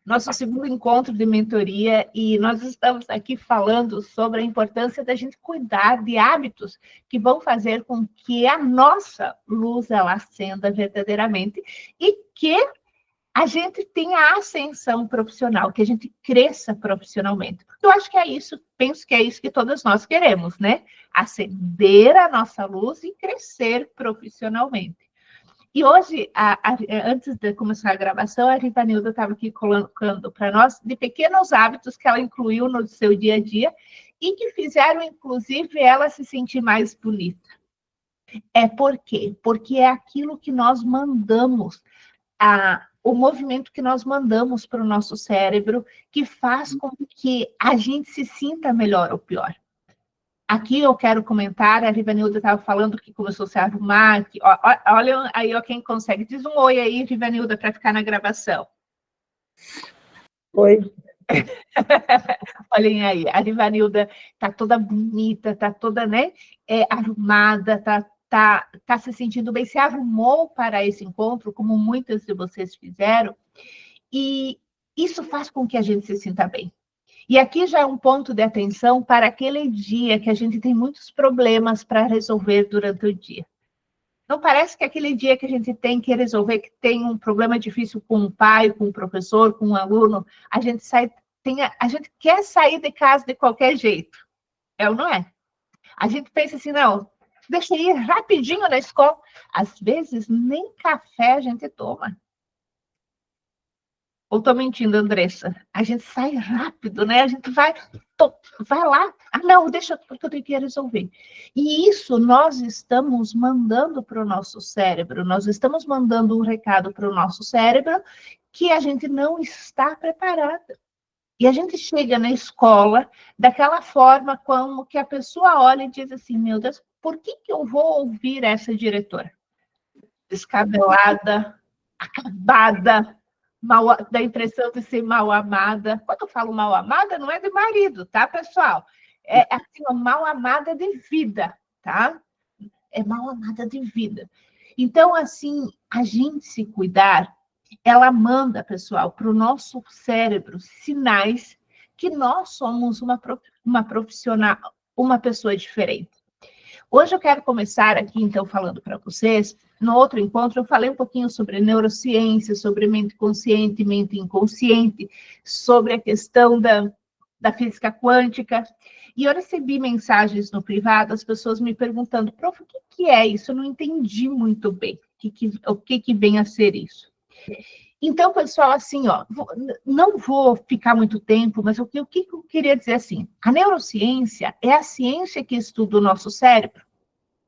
nosso segundo encontro de mentoria, e nós estamos aqui falando sobre a importância da gente cuidar de hábitos que vão fazer com que a nossa luz ela acenda verdadeiramente e que a gente tenha ascensão profissional, que a gente cresça profissionalmente. Porque eu acho que é isso, penso que é isso que todos nós queremos, né? Acender a nossa luz e crescer profissionalmente. E hoje, antes de começar a gravação, a Rivanilda estava aqui colocando para nós de pequenos hábitos que ela incluiu no seu dia a dia e que fizeram, inclusive, ela se sentir mais bonita. Por quê? Porque é aquilo que nós mandamos, o movimento que nós mandamos para o nosso cérebro que faz com que a gente se sinta melhor ou pior. Aqui eu quero comentar, a Rivanilda estava falando que começou a se arrumar. Que, olha aí, ó, quem consegue. Diz um oi aí, Rivanilda, para ficar na gravação. Oi. Olhem aí, a Rivanilda está toda bonita, está toda, né, arrumada, está se sentindo bem, se arrumou para esse encontro, como muitas de vocês fizeram, e isso faz com que a gente se sinta bem. E aqui já é um ponto de atenção para aquele dia que a gente tem muitos problemas para resolver durante o dia. Não parece que aquele dia que a gente tem que resolver, que tem um problema difícil com um pai, com um professor, com um aluno, a gente quer sair de casa de qualquer jeito. É ou não é? A gente pensa assim, não, deixa eu ir rapidinho na escola. Às vezes, nem café a gente toma. Ou estou mentindo, Andressa? A gente sai rápido, né? A gente vai lá. Ah, não, deixa porque eu tenho que resolver. E isso nós estamos mandando para o nosso cérebro. Nós estamos mandando um recado para o nosso cérebro que a gente não está preparada. E a gente chega na escola daquela forma como que a pessoa olha e diz assim, meu Deus, por que eu vou ouvir essa diretora? Descabelada, acabada, dá a impressão de ser mal amada. Quando eu falo mal amada, não é de marido, tá, pessoal? É assim, mal amada de vida, tá? É mal amada de vida. Então, assim, a gente se cuidar, ela manda, pessoal, para o nosso cérebro sinais que nós somos uma profissional, uma pessoa diferente. Hoje eu quero começar aqui, então, falando para vocês. No outro encontro, eu falei um pouquinho sobre neurociência, sobre mente consciente, mente inconsciente, sobre a questão da física quântica. E eu recebi mensagens no privado, as pessoas me perguntando, prof, o que é isso? Eu não entendi muito bem o que vem a ser isso. Então, pessoal, assim, ó, não vou ficar muito tempo, mas o que eu queria dizer assim, a neurociência é a ciência que estuda o nosso cérebro.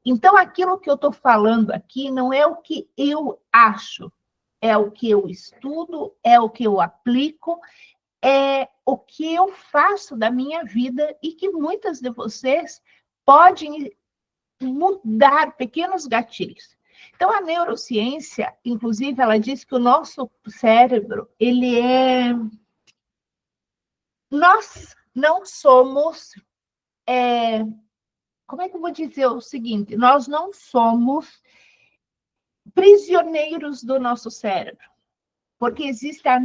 Então, aquilo que eu estou falando aqui não é o que eu acho, é o que eu estudo, é o que eu aplico, é o que eu faço da minha vida e que muitas de vocês podem mudar pequenos gatilhos. Então, a neurociência, inclusive, ela diz que o nosso cérebro, nós não somos... Como é que eu vou dizer o seguinte? Nós não somos prisioneiros do nosso cérebro, porque existe a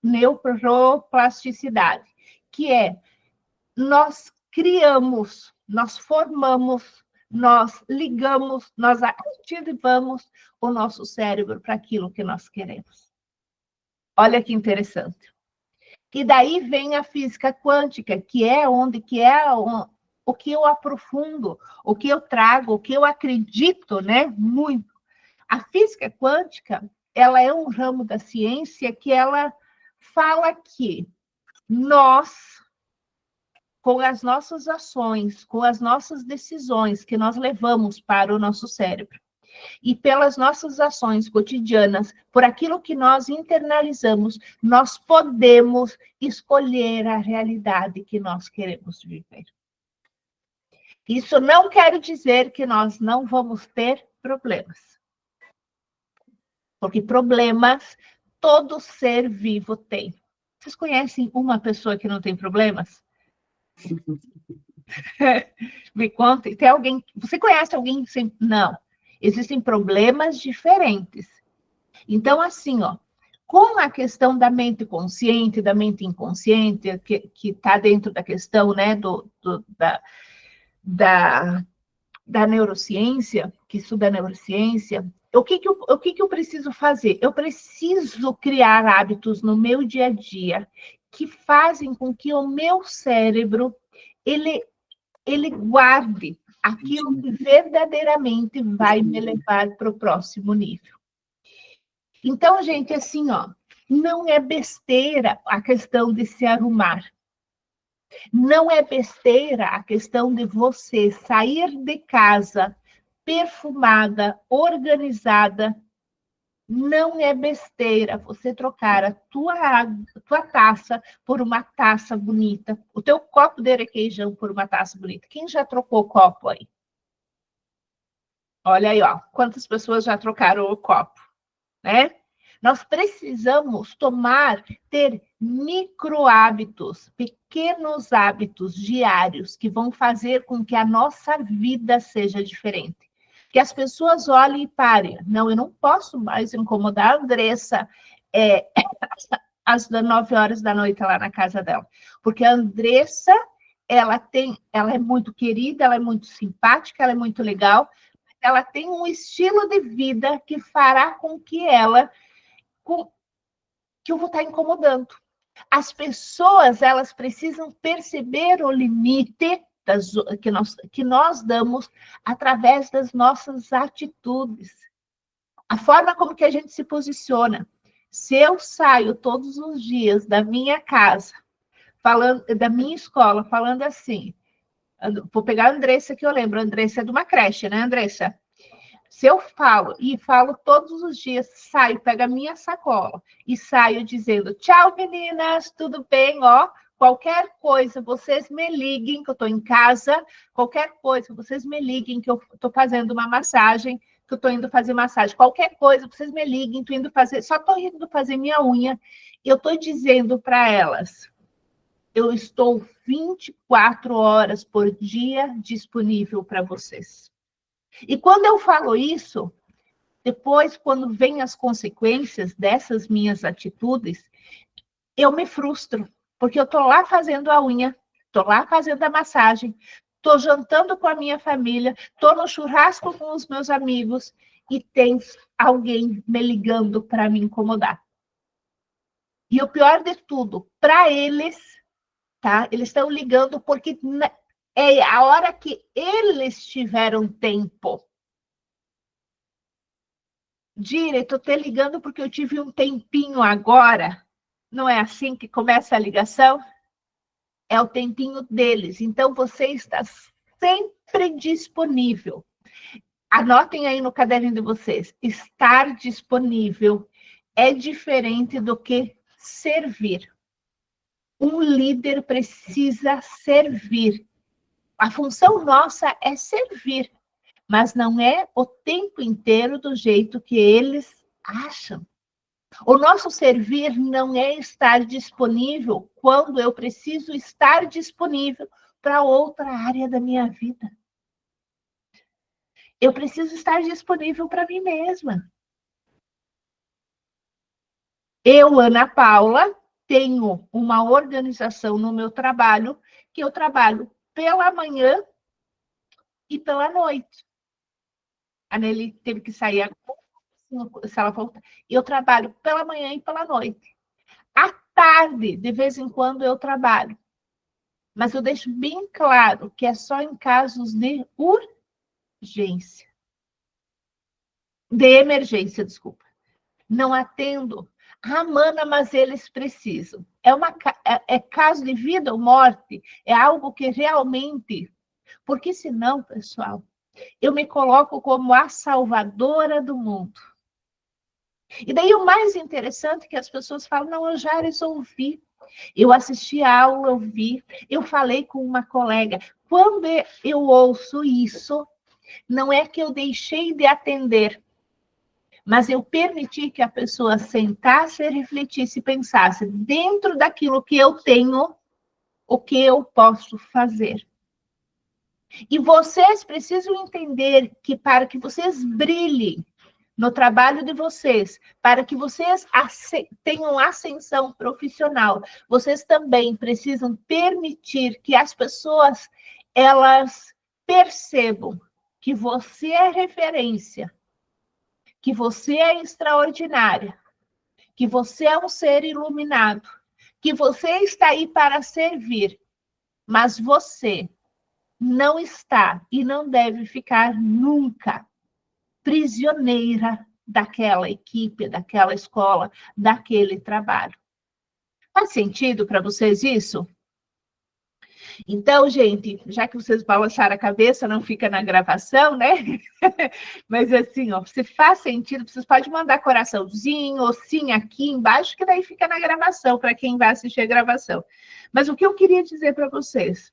neuroplasticidade, que é nós criamos, nós formamos, nós ligamos, nós ativamos o nosso cérebro para aquilo que nós queremos. Olha que interessante. E daí vem a física quântica, que é o que eu aprofundo, o que eu trago, o que eu acredito, né? Muito. A física quântica, ela é um ramo da ciência que ela fala que nós, com as nossas ações, com as nossas decisões que nós levamos para o nosso cérebro, e pelas nossas ações cotidianas, por aquilo que nós internalizamos, nós podemos escolher a realidade que nós queremos viver. Isso não quer dizer que nós não vamos ter problemas. Porque problemas todo ser vivo tem. Vocês conhecem uma pessoa que não tem problemas? Me contem. Tem alguém... Você conhece alguém sem... Não. Existem problemas diferentes. Então, assim, ó, com a questão da mente consciente, da mente inconsciente, que está dentro da questão, né, da neurociência, que estuda a neurociência, o que eu preciso fazer? Eu preciso criar hábitos no meu dia a dia que fazem com que o meu cérebro, ele guarde aquilo que verdadeiramente vai me levar para o próximo nível. Então, gente, assim, ó, não é besteira a questão de se arrumar. Não é besteira a questão de você sair de casa perfumada, organizada. Não é besteira você trocar a tua taça por uma taça bonita, o teu copo de requeijão por uma taça bonita. Quem já trocou o copo aí? Olha aí, ó, quantas pessoas já trocaram o copo, né? Nós precisamos ter micro hábitos, pequenos hábitos diários que vão fazer com que a nossa vida seja diferente. Que as pessoas olhem e parem. Não, eu não posso mais incomodar a Andressa às 9 horas da noite lá na casa dela. Porque a Andressa, ela é muito querida, ela é muito simpática, ela é muito legal, ela tem um estilo de vida que fará com que que eu vou estar incomodando. As pessoas, elas precisam perceber o limite que nós damos através das nossas atitudes. A forma como que a gente se posiciona. Se eu saio todos os dias da minha casa, da minha escola, falando assim, vou pegar a Andressa que eu lembro, a Andressa é de uma creche, né, Andressa? Se eu falo todos os dias, saio, pego a minha sacola e saio dizendo, tchau, meninas, tudo bem, ó, qualquer coisa, vocês me liguem, que eu estou em casa, qualquer coisa, vocês me liguem, que eu estou fazendo uma massagem, que eu estou indo fazer massagem, qualquer coisa, vocês me liguem, só estou indo fazer minha unha, eu estou dizendo para elas, eu estou 24 horas por dia disponível para vocês. E quando eu falo isso, depois, quando vem as consequências dessas minhas atitudes, eu me frustro, porque eu estou lá fazendo a unha, estou lá fazendo a massagem, estou jantando com a minha família, estou no churrasco com os meus amigos e tem alguém me ligando para me incomodar. E o pior de tudo, para eles, tá? Eles estão ligando porque é a hora que eles tiveram tempo. Direito, eu estou ligando porque eu tive um tempinho agora. Não é assim que começa a ligação? É o tempinho deles. Então, você está sempre disponível. Anotem aí no caderno de vocês. Estar disponível é diferente do que servir. Um líder precisa servir. A função nossa é servir, mas não é o tempo inteiro do jeito que eles acham. O nosso servir não é estar disponível quando eu preciso estar disponível para outra área da minha vida. Eu preciso estar disponível para mim mesma. Eu, Ana Paula, tenho uma organização no meu trabalho, que eu trabalho pela manhã e pela noite. A Nelly teve que sair agora, se ela voltar. Eu trabalho pela manhã e pela noite. À tarde, de vez em quando, eu trabalho. Mas eu deixo bem claro que é só em casos de urgência. De emergência, desculpa. Não atendo. Ah, mana, mas eles precisam. É caso de vida ou morte. É algo que realmente... Porque senão, pessoal, eu me coloco como a salvadora do mundo. E daí o mais interessante é que as pessoas falam, não, eu já resolvi. Eu assisti a aula, eu vi, eu falei com uma colega. Quando eu ouço isso, não é que eu deixei de atender, mas eu permiti que a pessoa sentasse, refletisse e pensasse, dentro daquilo que eu tenho, o que eu posso fazer. E vocês precisam entender que para que vocês brilhem, no trabalho de vocês, para que vocês tenham ascensão profissional, vocês também precisam permitir que as pessoas, elas percebam que você é referência, que você é extraordinária, que você é um ser iluminado, que você está aí para servir, mas você não está e não deve ficar nunca prisioneira daquela equipe, daquela escola, daquele trabalho. Faz sentido para vocês isso? Então, gente, já que vocês balançaram a cabeça, não fica na gravação, né? Mas assim, ó, se faz sentido, vocês podem mandar coraçãozinho ou sim aqui embaixo, que daí fica na gravação, para quem vai assistir a gravação. Mas o que eu queria dizer para vocês,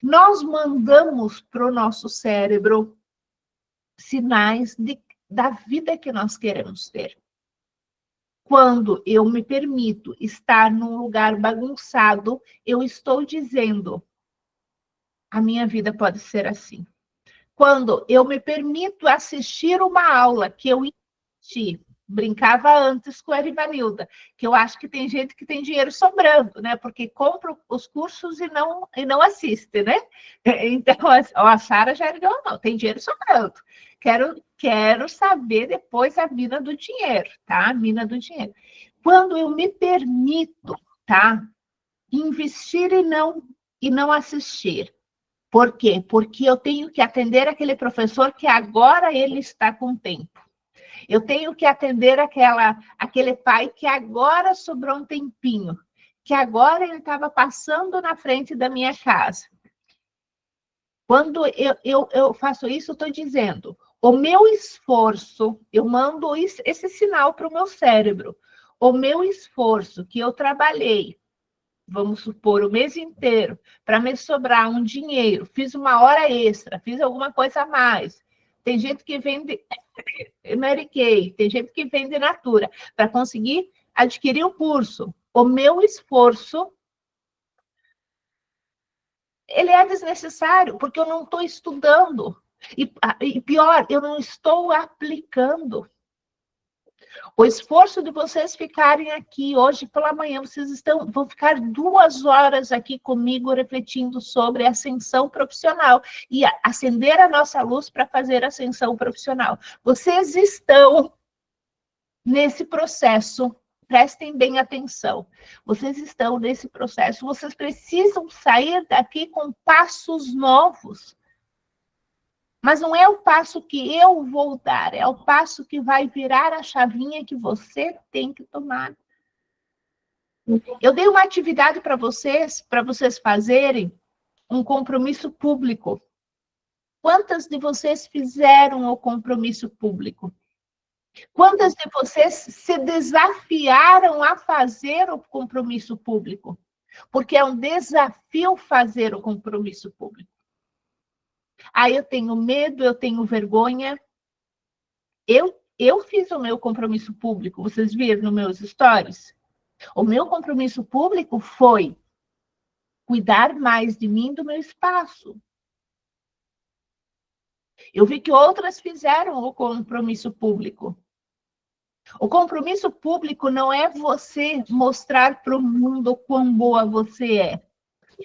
nós mandamos para o nosso cérebro sinais da vida que nós queremos ter. Quando eu me permito estar num lugar bagunçado, eu estou dizendo, a minha vida pode ser assim. Quando eu me permito assistir uma aula que eu assisti, brincava antes com a Erivanilda, que eu acho que tem gente que tem dinheiro sobrando, né? Porque compra os cursos e não assiste, né? Então, a Sara já ergueu a mão, tem dinheiro sobrando. Quero saber depois a mina do dinheiro, tá? A mina do dinheiro. Quando eu me permito, tá? Investir e não assistir. Por quê? Porque eu tenho que atender aquele professor que agora ele está com tempo. Eu tenho que atender aquele pai que agora sobrou um tempinho, que agora ele estava passando na frente da minha casa. Quando eu faço isso, eu estou dizendo, o meu esforço, eu mando esse sinal para o meu cérebro, o meu esforço que eu trabalhei, vamos supor, o mês inteiro, para me sobrar um dinheiro, fiz uma hora extra, fiz alguma coisa a mais. Tem gente que vende Mary Kay, tem gente que vende Natura, para conseguir adquirir o curso. O meu esforço, ele é desnecessário, porque eu não estou estudando. E pior, eu não estou aplicando. O esforço de vocês ficarem aqui hoje pela manhã, vão ficar 2 horas aqui comigo refletindo sobre ascensão profissional e acender a nossa luz para fazer ascensão profissional. Vocês estão nesse processo, prestem bem atenção. Vocês estão nesse processo, vocês precisam sair daqui com passos novos. Mas não é o passo que eu vou dar, é o passo que vai virar a chavinha que você tem que tomar. Eu dei uma atividade para vocês fazerem um compromisso público. Quantas de vocês fizeram o compromisso público? Quantas de vocês se desafiaram a fazer o compromisso público? Porque é um desafio fazer o compromisso público. Aí eu tenho medo, eu tenho vergonha. Eu fiz o meu compromisso público, vocês viram nos meus stories? O meu compromisso público foi cuidar mais de mim, do meu espaço. Eu vi que outras fizeram o compromisso público. O compromisso público não é você mostrar para o mundo o quão boa você é.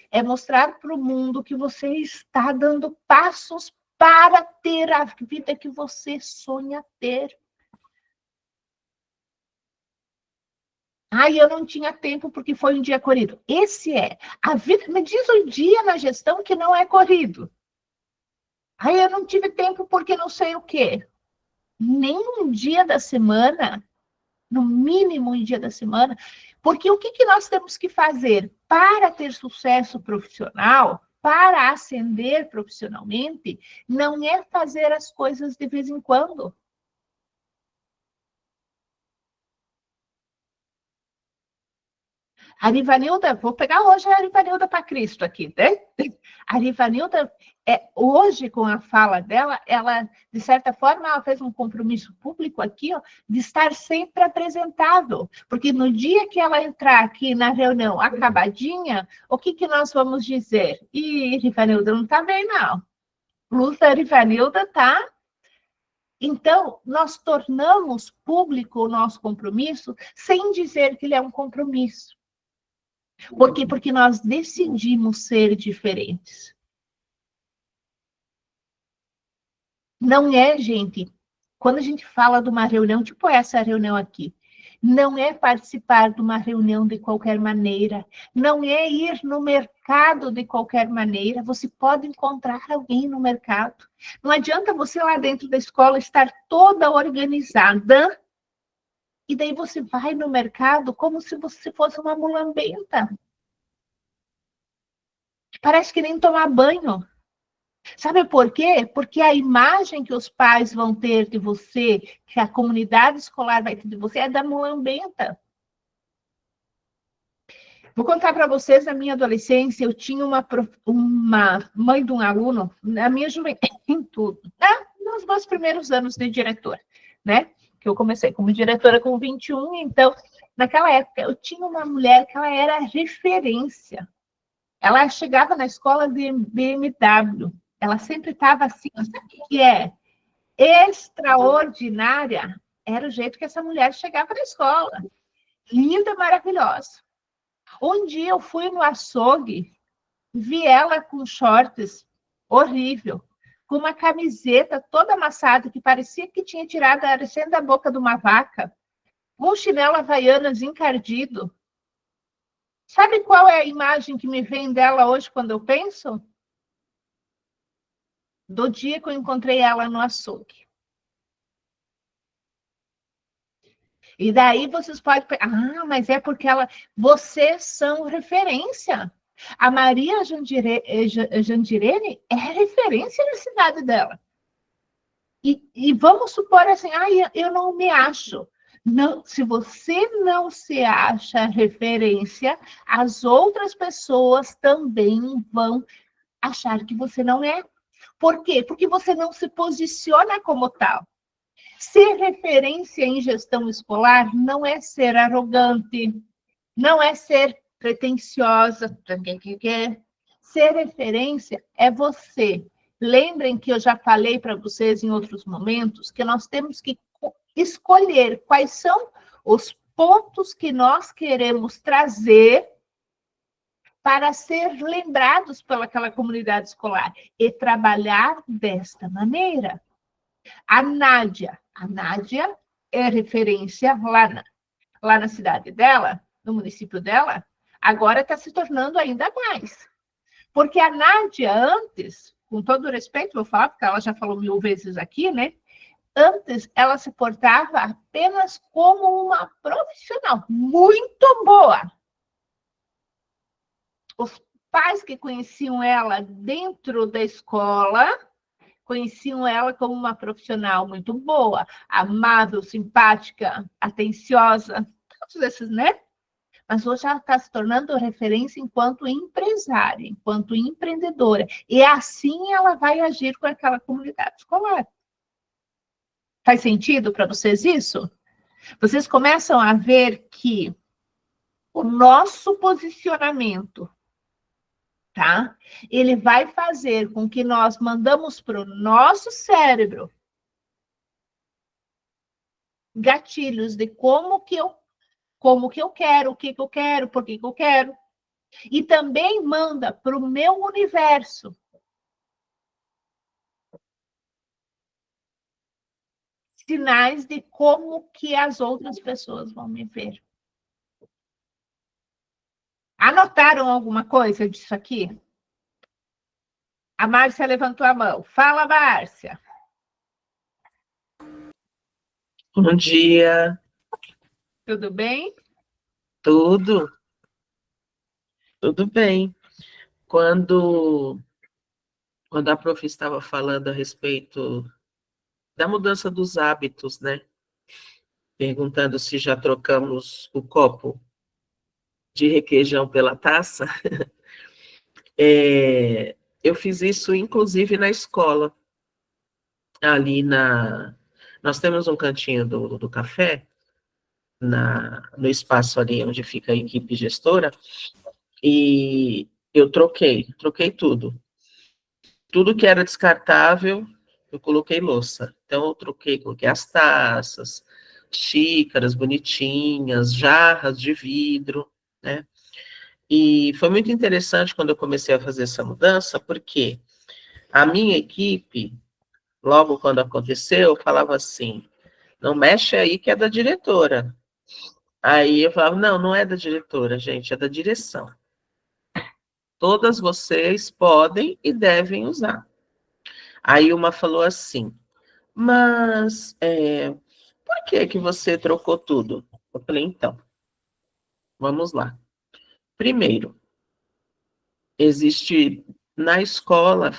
É mostrar para o mundo que você está dando passos para ter a vida que você sonha ter. Eu não tinha tempo porque foi um dia corrido. Esse é. A vida, me diz um dia na gestão que não é corrido. Eu não tive tempo porque não sei o quê. Nem um dia da semana, no mínimo um dia da semana, porque o que nós temos que fazer para ter sucesso profissional, para ascender profissionalmente, não é fazer as coisas de vez em quando. A Arivanilda, vou pegar hoje a Arivanilda para Cristo aqui, né? A Arivanilda, hoje, com a fala dela, ela, de certa forma, ela fez um compromisso público aqui, ó, de estar sempre apresentável. Porque no dia que ela entrar aqui na reunião acabadinha, o que nós vamos dizer? Ih, Arivanilda não está bem, não. Luz da Arivanilda está Então, nós tornamos público o nosso compromisso sem dizer que ele é um compromisso. Por quê? Porque nós decidimos ser diferentes. Não é, gente, quando a gente fala de uma reunião, tipo essa reunião aqui, não é participar de uma reunião de qualquer maneira, não é ir no mercado de qualquer maneira. Você pode encontrar alguém no mercado. Não adianta você lá dentro da escola estar toda organizada e daí você vai no mercado como se você fosse uma mulambenta. Parece que nem tomar banho. Sabe por quê? Porque a imagem que os pais vão ter de você, que a comunidade escolar vai ter de você, é da mulambenta. Vou contar para vocês, na minha adolescência, eu tinha uma mãe de um aluno, na minha juventude, nos meus primeiros anos de diretora, né? Que eu comecei como diretora com 21, então, naquela época, eu tinha uma mulher que ela era referência. Ela chegava na escola de BMW, ela sempre estava assim, sabe o que é? Extraordinária. Era o jeito que essa mulher chegava na escola. Linda, maravilhosa. Um dia eu fui no açougue, vi ela com shorts horrível, com uma camiseta toda amassada, que parecia que tinha tirado a recém da boca de uma vaca, um chinelo havaianas encardido. Sabe qual é a imagem que me vem dela hoje quando eu penso? Do dia que eu encontrei ela no açougue. E daí vocês podem pensar, mas é porque vocês são referência. A Maria Jandirene é referência na cidade dela. E vamos supor assim, eu não me acho. Não, se você não se acha referência, as outras pessoas também vão achar que você não é. Por quê? Porque você não se posiciona como tal. Ser referência em gestão escolar não é ser arrogante, não é ser pretensiosa. Ser referência é você. Lembrem que eu já falei para vocês em outros momentos que nós temos que escolher quais são os pontos que nós queremos trazer para ser lembrados pelaquela comunidade escolar e trabalhar desta maneira. A Nádia é referência lá na cidade dela, no município dela, agora está se tornando ainda mais. Porque a Nádia, antes, com todo respeito, vou falar, porque ela já falou 1000 vezes aqui, né? Antes, ela se portava apenas como uma profissional muito boa. Os pais que conheciam ela dentro da escola conheciam ela como uma profissional muito boa, amável, simpática, atenciosa, todos esses, né? Mas hoje ela está se tornando referência enquanto empresária, enquanto empreendedora. E assim ela vai agir com aquela comunidade escolar. Faz sentido para vocês isso? Vocês começam a ver que o nosso posicionamento, tá? Ele vai fazer com que nós mandamos para o nosso cérebro gatilhos de como que eu quero, o que eu quero, por que eu quero. E também manda para o meu universo sinais de como que as outras pessoas vão me ver. Anotaram alguma coisa disso aqui? A Márcia levantou a mão. Fala, Márcia. Bom dia. Tudo bem? Tudo bem. Quando a prof estava falando a respeito da mudança dos hábitos, né? Perguntando se já trocamos o copo de requeijão pela taça, eu fiz isso inclusive na escola. Nós temos um cantinho do café, no espaço ali onde fica a equipe gestora, e eu troquei tudo. Tudo que era descartável, eu coloquei louça. Então, eu coloquei as taças, xícaras bonitinhas, jarras de vidro, né? E foi muito interessante quando eu comecei a fazer essa mudança, porque a minha equipe, logo quando aconteceu, falava assim, não mexe aí que é da diretora. Aí eu falava, não, não é da diretora, gente, é da direção. Todas vocês podem e devem usar. Aí uma falou assim, mas por que que você trocou tudo? Eu falei, então, vamos lá. Primeiro, existe na escola,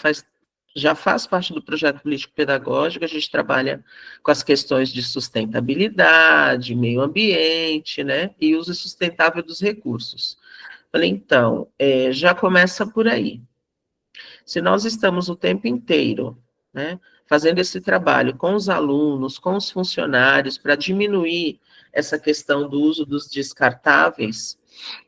já faz parte do projeto político-pedagógico, a gente trabalha com as questões de sustentabilidade, meio ambiente, né, e uso sustentável dos recursos. Falei, então, já começa por aí. Se nós estamos o tempo inteiro, né, fazendo esse trabalho com os alunos, com os funcionários, para diminuir essa questão do uso dos descartáveis,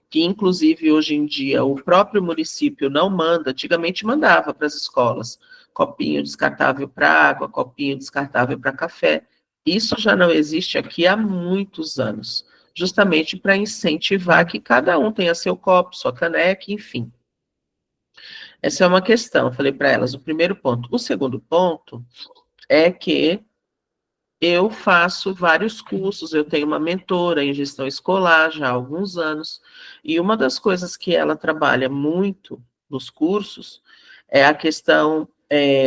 que inclusive hoje em dia o próprio município não manda, antigamente mandava para as escolas, copinho descartável para água, copinho descartável para café. Isso já não existe aqui há muitos anos, justamente para incentivar que cada um tenha seu copo, sua caneca, enfim. Essa é uma questão, eu falei para elas, o primeiro ponto. O segundo ponto é que eu faço vários cursos, eu tenho uma mentora em gestão escolar já há alguns anos, e uma das coisas que ela trabalha muito nos cursos é a questão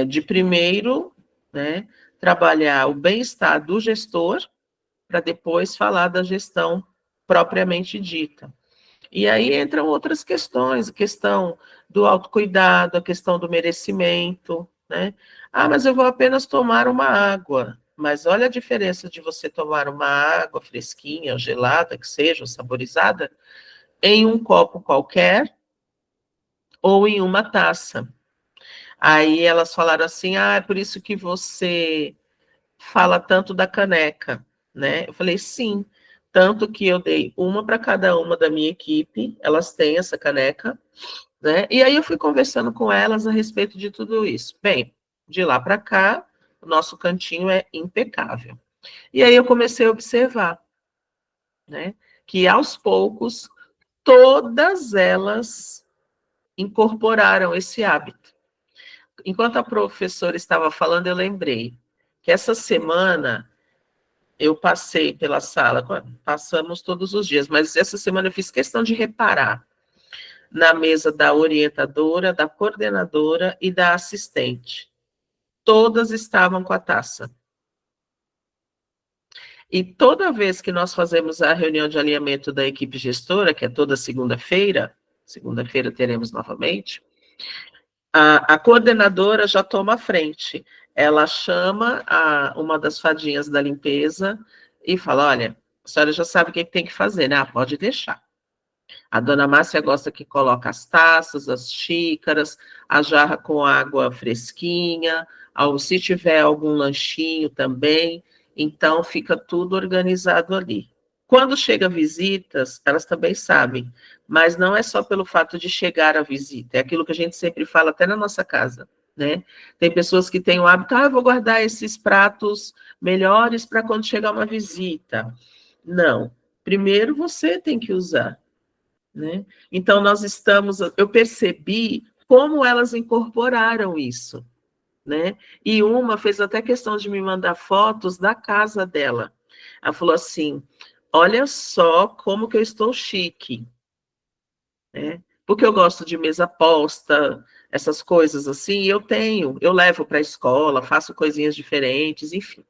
de, primeiro, né, trabalhar o bem-estar do gestor, para depois falar da gestão propriamente dita. E aí entram outras questões, a questão do autocuidado, a questão do merecimento, né? Ah, mas eu vou apenas tomar uma água. Mas olha a diferença de você tomar uma água fresquinha, gelada, que seja, saborizada, em um copo qualquer ou em uma taça. Aí elas falaram assim, é por isso que você fala tanto da caneca, né? Eu falei, sim, tanto que eu dei uma para cada uma da minha equipe, elas têm essa caneca, né? E aí eu fui conversando com elas a respeito de tudo isso. Bem, de lá para cá, o nosso cantinho é impecável. E aí eu comecei a observar, né, que aos poucos todas elas incorporaram esse hábito. Enquanto a professora estava falando, eu lembrei que essa semana eu passei pela sala, passamos todos os dias, mas essa semana eu fiz questão de reparar na mesa da orientadora, da coordenadora e da assistente. Todas estavam com a taça. E toda vez que nós fazemos a reunião de alinhamento da equipe gestora, que é toda segunda-feira teremos novamente, a coordenadora já toma a frente. Ela chama uma das fadinhas da limpeza e fala, olha, a senhora já sabe o que tem que fazer, né? Ah, pode deixar. A dona Márcia gosta que coloca as taças, as xícaras, a jarra com água fresquinha, se tiver algum lanchinho também, então fica tudo organizado ali. Quando chega visitas, elas também sabem, mas não é só pelo fato de chegar a visita, é aquilo que a gente sempre fala até na nossa casa, né? Tem pessoas que têm o hábito, eu vou guardar esses pratos melhores para quando chegar uma visita. Não, primeiro você tem que usar, né? Então, eu percebi como elas incorporaram isso, né? E uma fez até questão de me mandar fotos da casa dela. Ela falou assim, olha só como que eu estou chique, né? Porque eu gosto de mesa posta, essas coisas assim, eu levo para a escola, faço coisinhas diferentes, enfim.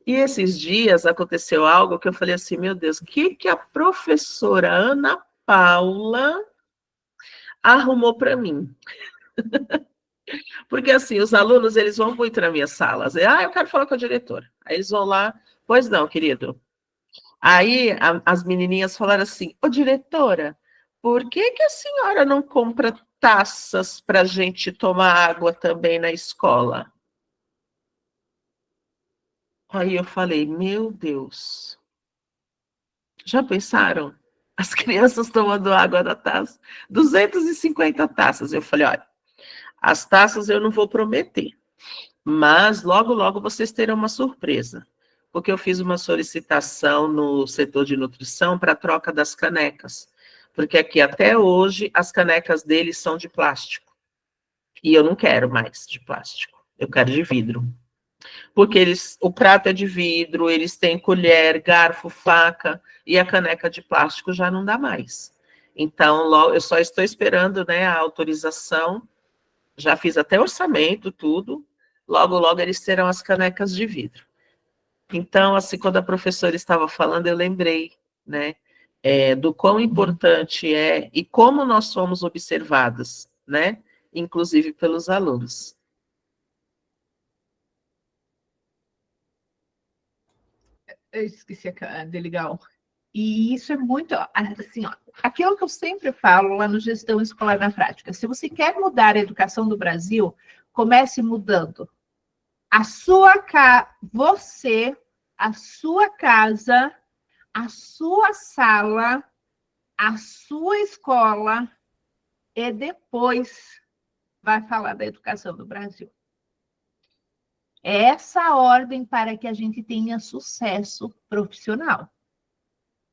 E esses dias aconteceu algo que eu falei assim, meu Deus, o que a professora Ana Paula arrumou para mim? Porque assim, os alunos, eles vão muito na minha sala, eu quero falar com a diretora. Aí eles vão lá, pois não, querido. Aí as menininhas falaram assim, ô diretora, por que que a senhora não compra taças para a gente tomar água também na escola? Aí eu falei, meu Deus, já pensaram? As crianças tomando água da taça, 250 taças. Eu falei, olha, as taças eu não vou prometer, Mas logo, logo vocês terão uma surpresa, porque eu fiz uma solicitação no setor de nutrição para a troca das canecas, porque aqui até hoje as canecas deles são de plástico, e eu não quero mais de plástico, eu quero de vidro. Porque o prato é de vidro, eles têm colher, garfo, faca, e a caneca de plástico já não dá mais. Então, eu só estou esperando, né, a autorização, já fiz até orçamento, tudo, logo, logo eles terão as canecas de vidro. Então, assim, quando a professora estava falando, eu lembrei, né, do quão importante é e como nós somos observadas, né, inclusive pelos alunos. Eu esqueci de ligar. E isso é muito, assim, ó, aquilo que eu sempre falo lá no Gestão Escolar na Prática. Se você quer mudar a educação do Brasil, comece mudando você, a sua casa, a sua sala, a sua escola, e depois vai falar da educação do Brasil. É essa a ordem para que a gente tenha sucesso profissional,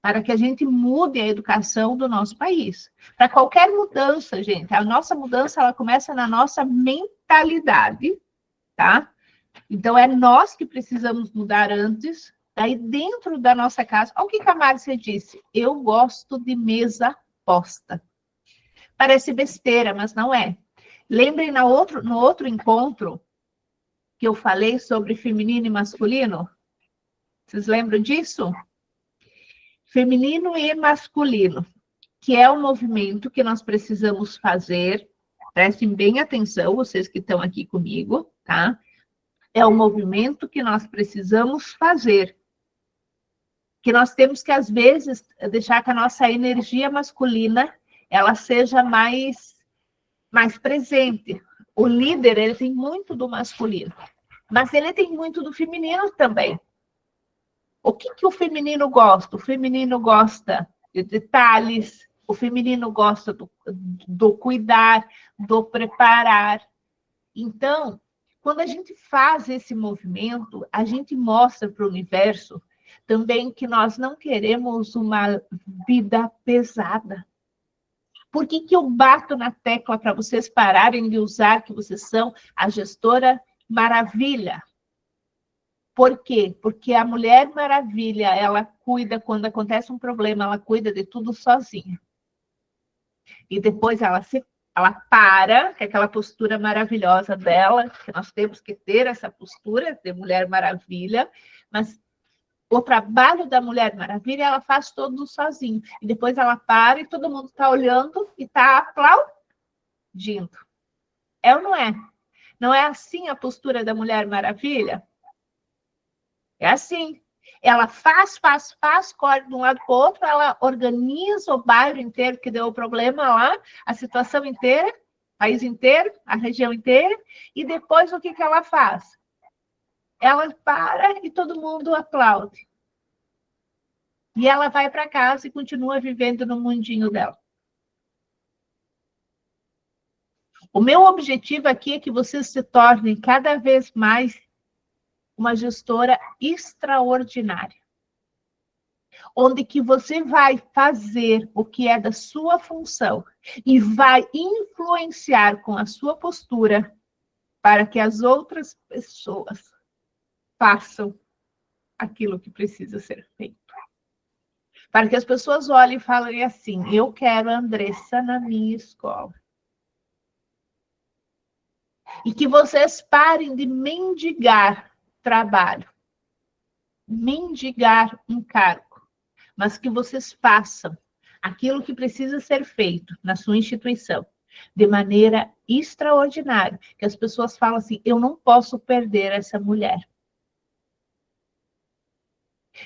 para que a gente mude a educação do nosso país. Para qualquer mudança, gente, a nossa mudança ela começa na nossa mentalidade, tá? Então, é nós que precisamos mudar antes, daí dentro da nossa casa. Olha o que a Márcia disse, eu gosto de mesa posta. Parece besteira, mas não é. Lembrem no outro encontro que eu falei sobre feminino e masculino? Vocês lembram disso? Feminino e masculino, que é um movimento que nós precisamos fazer. Prestem bem atenção, vocês que estão aqui comigo, tá? É um movimento que nós precisamos fazer. Que nós temos que, às vezes, deixar que a nossa energia masculina ela seja mais presente. O líder, ele tem muito do masculino, mas ele tem muito do feminino também. O que o feminino gosta? O feminino gosta de detalhes, o feminino gosta do cuidar, do preparar. Então, quando a gente faz esse movimento, a gente mostra para o universo também que nós não queremos uma vida pesada. Por que eu bato na tecla para vocês pararem de usar que vocês são a gestora maravilha? Por quê? Porque a Mulher Maravilha, ela cuida, quando acontece um problema, ela cuida de tudo sozinha. E depois ela para, que é aquela postura maravilhosa dela, que nós temos que ter essa postura de Mulher Maravilha, mas o trabalho da Mulher Maravilha, ela faz todo sozinho. E depois ela para e todo mundo está olhando e está aplaudindo. É ou não é? Não é assim a postura da Mulher Maravilha? É assim. Ela faz, corre de um lado para o outro, ela organiza o bairro inteiro que deu o problema lá, a situação inteira, o país inteiro, a região inteira, e depois o que ela faz? Ela para e todo mundo aplaude. E ela vai para casa e continua vivendo no mundinho dela. O meu objetivo aqui é que vocês se tornem cada vez mais uma gestora extraordinária. Onde que você vai fazer o que é da sua função e vai influenciar com a sua postura para que as outras pessoas façam aquilo que precisa ser feito. Para que as pessoas olhem e falem assim, eu quero a Andressa na minha escola. E que vocês parem de mendigar trabalho, mendigar um cargo, mas que vocês façam aquilo que precisa ser feito na sua instituição, de maneira extraordinária, que as pessoas falam assim, eu não posso perder essa mulher.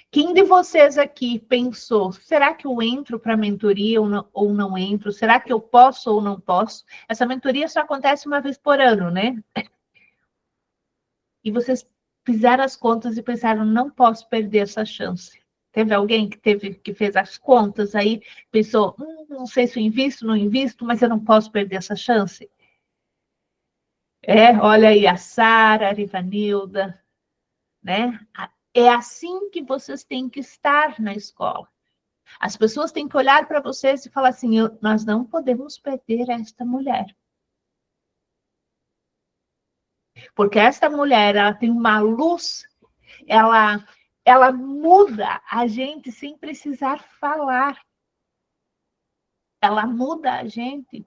Quem de vocês aqui pensou, será que eu entro para a mentoria ou não entro? Será que eu posso ou não posso? Essa mentoria só acontece uma vez por ano, né? E vocês fizeram as contas e pensaram, não posso perder essa chance. Teve alguém que fez as contas aí, pensou, não sei se eu invisto, não invisto, mas eu não posso perder essa chance. Olha aí, a Sara, a Rivanilda, né? É assim que vocês têm que estar na escola. As pessoas têm que olhar para vocês e falar assim, nós não podemos perder esta mulher. Porque esta mulher, ela tem uma luz, ela muda a gente sem precisar falar. Ela muda a gente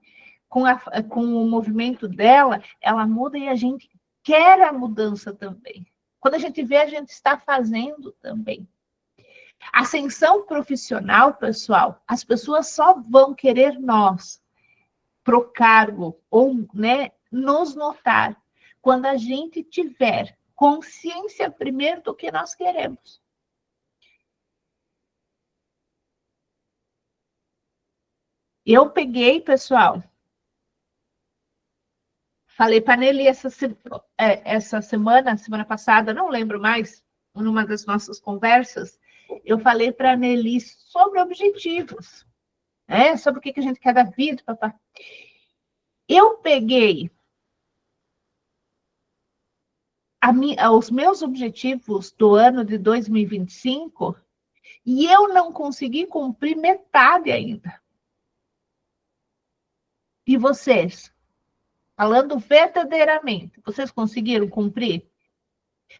com o movimento dela, ela muda e a gente quer a mudança também. Quando a gente vê, a gente está fazendo também. Ascensão profissional, pessoal, as pessoas só vão querer nós pro cargo ou, né, nos notar quando a gente tiver consciência primeiro do que nós queremos. Eu peguei, pessoal, falei para a Nelly essa semana passada, não lembro mais, numa das nossas conversas, eu falei para a Nelly sobre objetivos, né? Sobre o que a gente quer da vida, papai. Eu peguei os meus objetivos do ano de 2025 e eu não consegui cumprir metade ainda. E vocês? Falando verdadeiramente, vocês conseguiram cumprir?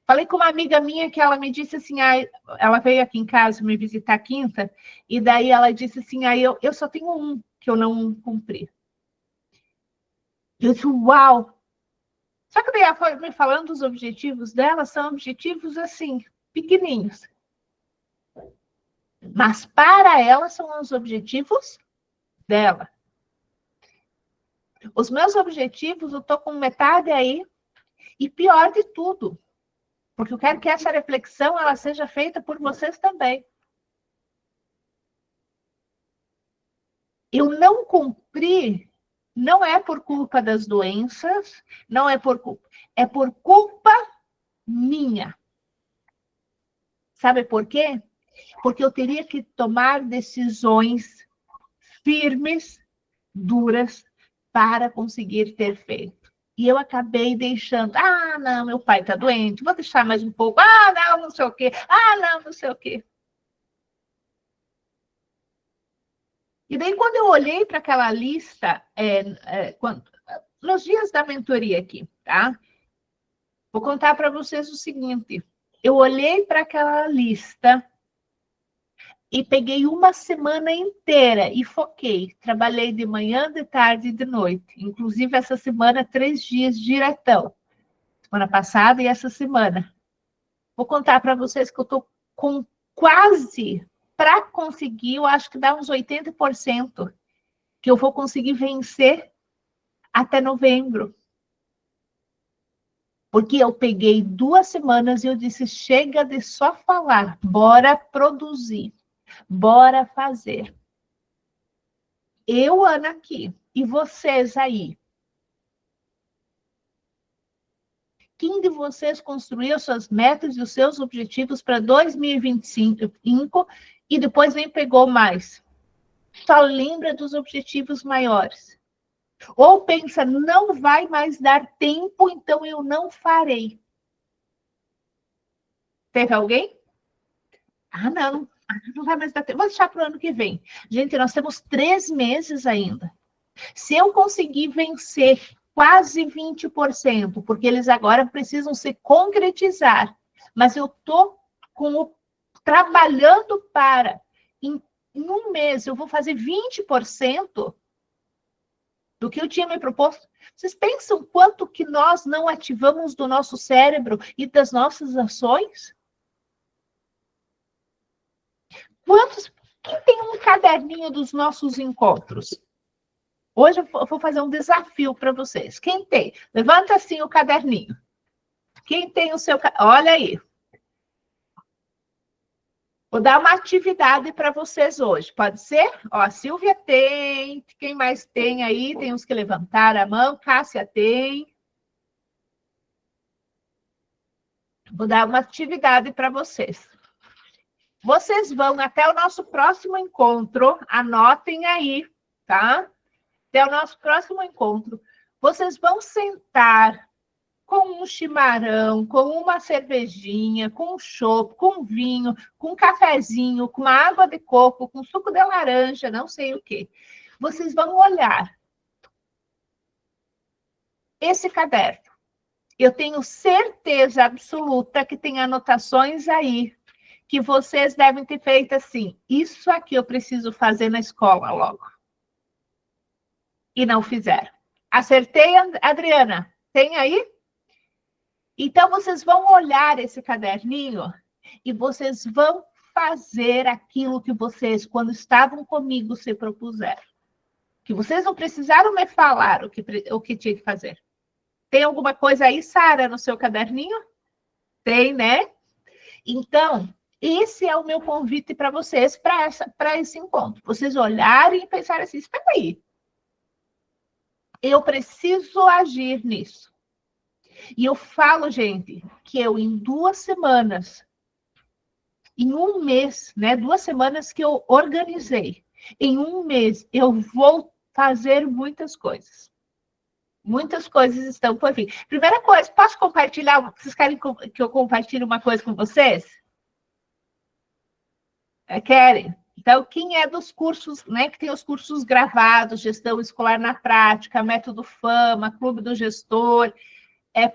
Falei com uma amiga minha que ela me disse assim, ela veio aqui em casa me visitar quinta, e daí ela disse assim, eu só tenho um que eu não cumpri. Eu disse, uau! Só que daí ela foi me falando dos objetivos dela, são objetivos assim, pequenininhos. Mas para ela são os objetivos dela. Os meus objetivos, eu estou com metade aí, e pior de tudo, porque eu quero que essa reflexão ela seja feita por vocês também. Eu não cumpri, não é por culpa das doenças, não é por culpa, é por culpa minha. Sabe por quê? Porque eu teria que tomar decisões firmes, duras, para conseguir ter feito. E eu acabei deixando, não, meu pai está doente, vou deixar mais um pouco, não sei o quê, não sei o quê. E daí, quando eu olhei para aquela lista, nos dias da mentoria aqui, tá? Vou contar para vocês o seguinte, eu olhei para aquela lista e peguei uma semana inteira e foquei. Trabalhei de manhã, de tarde e de noite. Inclusive, essa semana, 3 dias diretão. Semana passada e essa semana. Vou contar para vocês que eu estou com quase, para conseguir, eu acho que dá uns 80%, que eu vou conseguir vencer até novembro. Porque eu peguei 2 semanas e eu disse, chega de só falar, bora produzir. Bora fazer. Eu, Ana, aqui. E vocês aí? Quem de vocês construiu suas metas e os seus objetivos para 2025 e depois nem pegou mais? Só lembra dos objetivos maiores. Ou pensa, não vai mais dar tempo, então eu não farei. Teve alguém? Não vai mais dar tempo. Vou deixar para o ano que vem. Gente, nós temos 3 meses ainda. Se eu conseguir vencer quase 20%, porque eles agora precisam se concretizar, mas eu estou trabalhando para, em um mês, eu vou fazer 20% do que eu tinha me proposto. Vocês pensam quanto que nós não ativamos do nosso cérebro e das nossas ações? Quem tem um caderninho dos nossos encontros? Hoje eu vou fazer um desafio para vocês. Quem tem? Levanta assim o caderninho. Quem tem o seu... Olha aí. Vou dar uma atividade para vocês hoje. Pode ser? Ó, a Silvia tem. Quem mais tem aí? Tem uns que levantaram a mão. Cássia tem. Vou dar uma atividade para vocês. Vocês vão até o nosso próximo encontro. Anotem aí, tá? Até o nosso próximo encontro. Vocês vão sentar com um chimarrão, com uma cervejinha, com um chopp, com vinho, com um cafezinho, com uma água de coco, com suco de laranja, não sei o quê. Vocês vão olhar esse caderno. Eu tenho certeza absoluta que tem anotações aí que vocês devem ter feito assim. Isso aqui eu preciso fazer na escola logo. E não fizeram. Acertei, Adriana? Tem aí? Então, vocês vão olhar esse caderninho e vocês vão fazer aquilo que vocês, quando estavam comigo, se propuseram. Que vocês não precisaram me falar o que tinha que fazer. Tem alguma coisa aí, Sara, no seu caderninho? Tem, né? Então, esse é o meu convite para vocês, para esse encontro. Vocês olharem e pensarem assim, espera aí. Eu preciso agir nisso. E eu falo, gente, que eu em 2 semanas, em 1 mês, né? 2 semanas que eu organizei. Em 1 mês, eu vou fazer muitas coisas. Muitas coisas estão por vir. Primeira coisa, posso compartilhar? Vocês querem que eu compartilhe uma coisa com vocês? Querem? Então, quem é dos cursos, né, que tem os cursos gravados, gestão escolar na prática, método Fama, clube do gestor,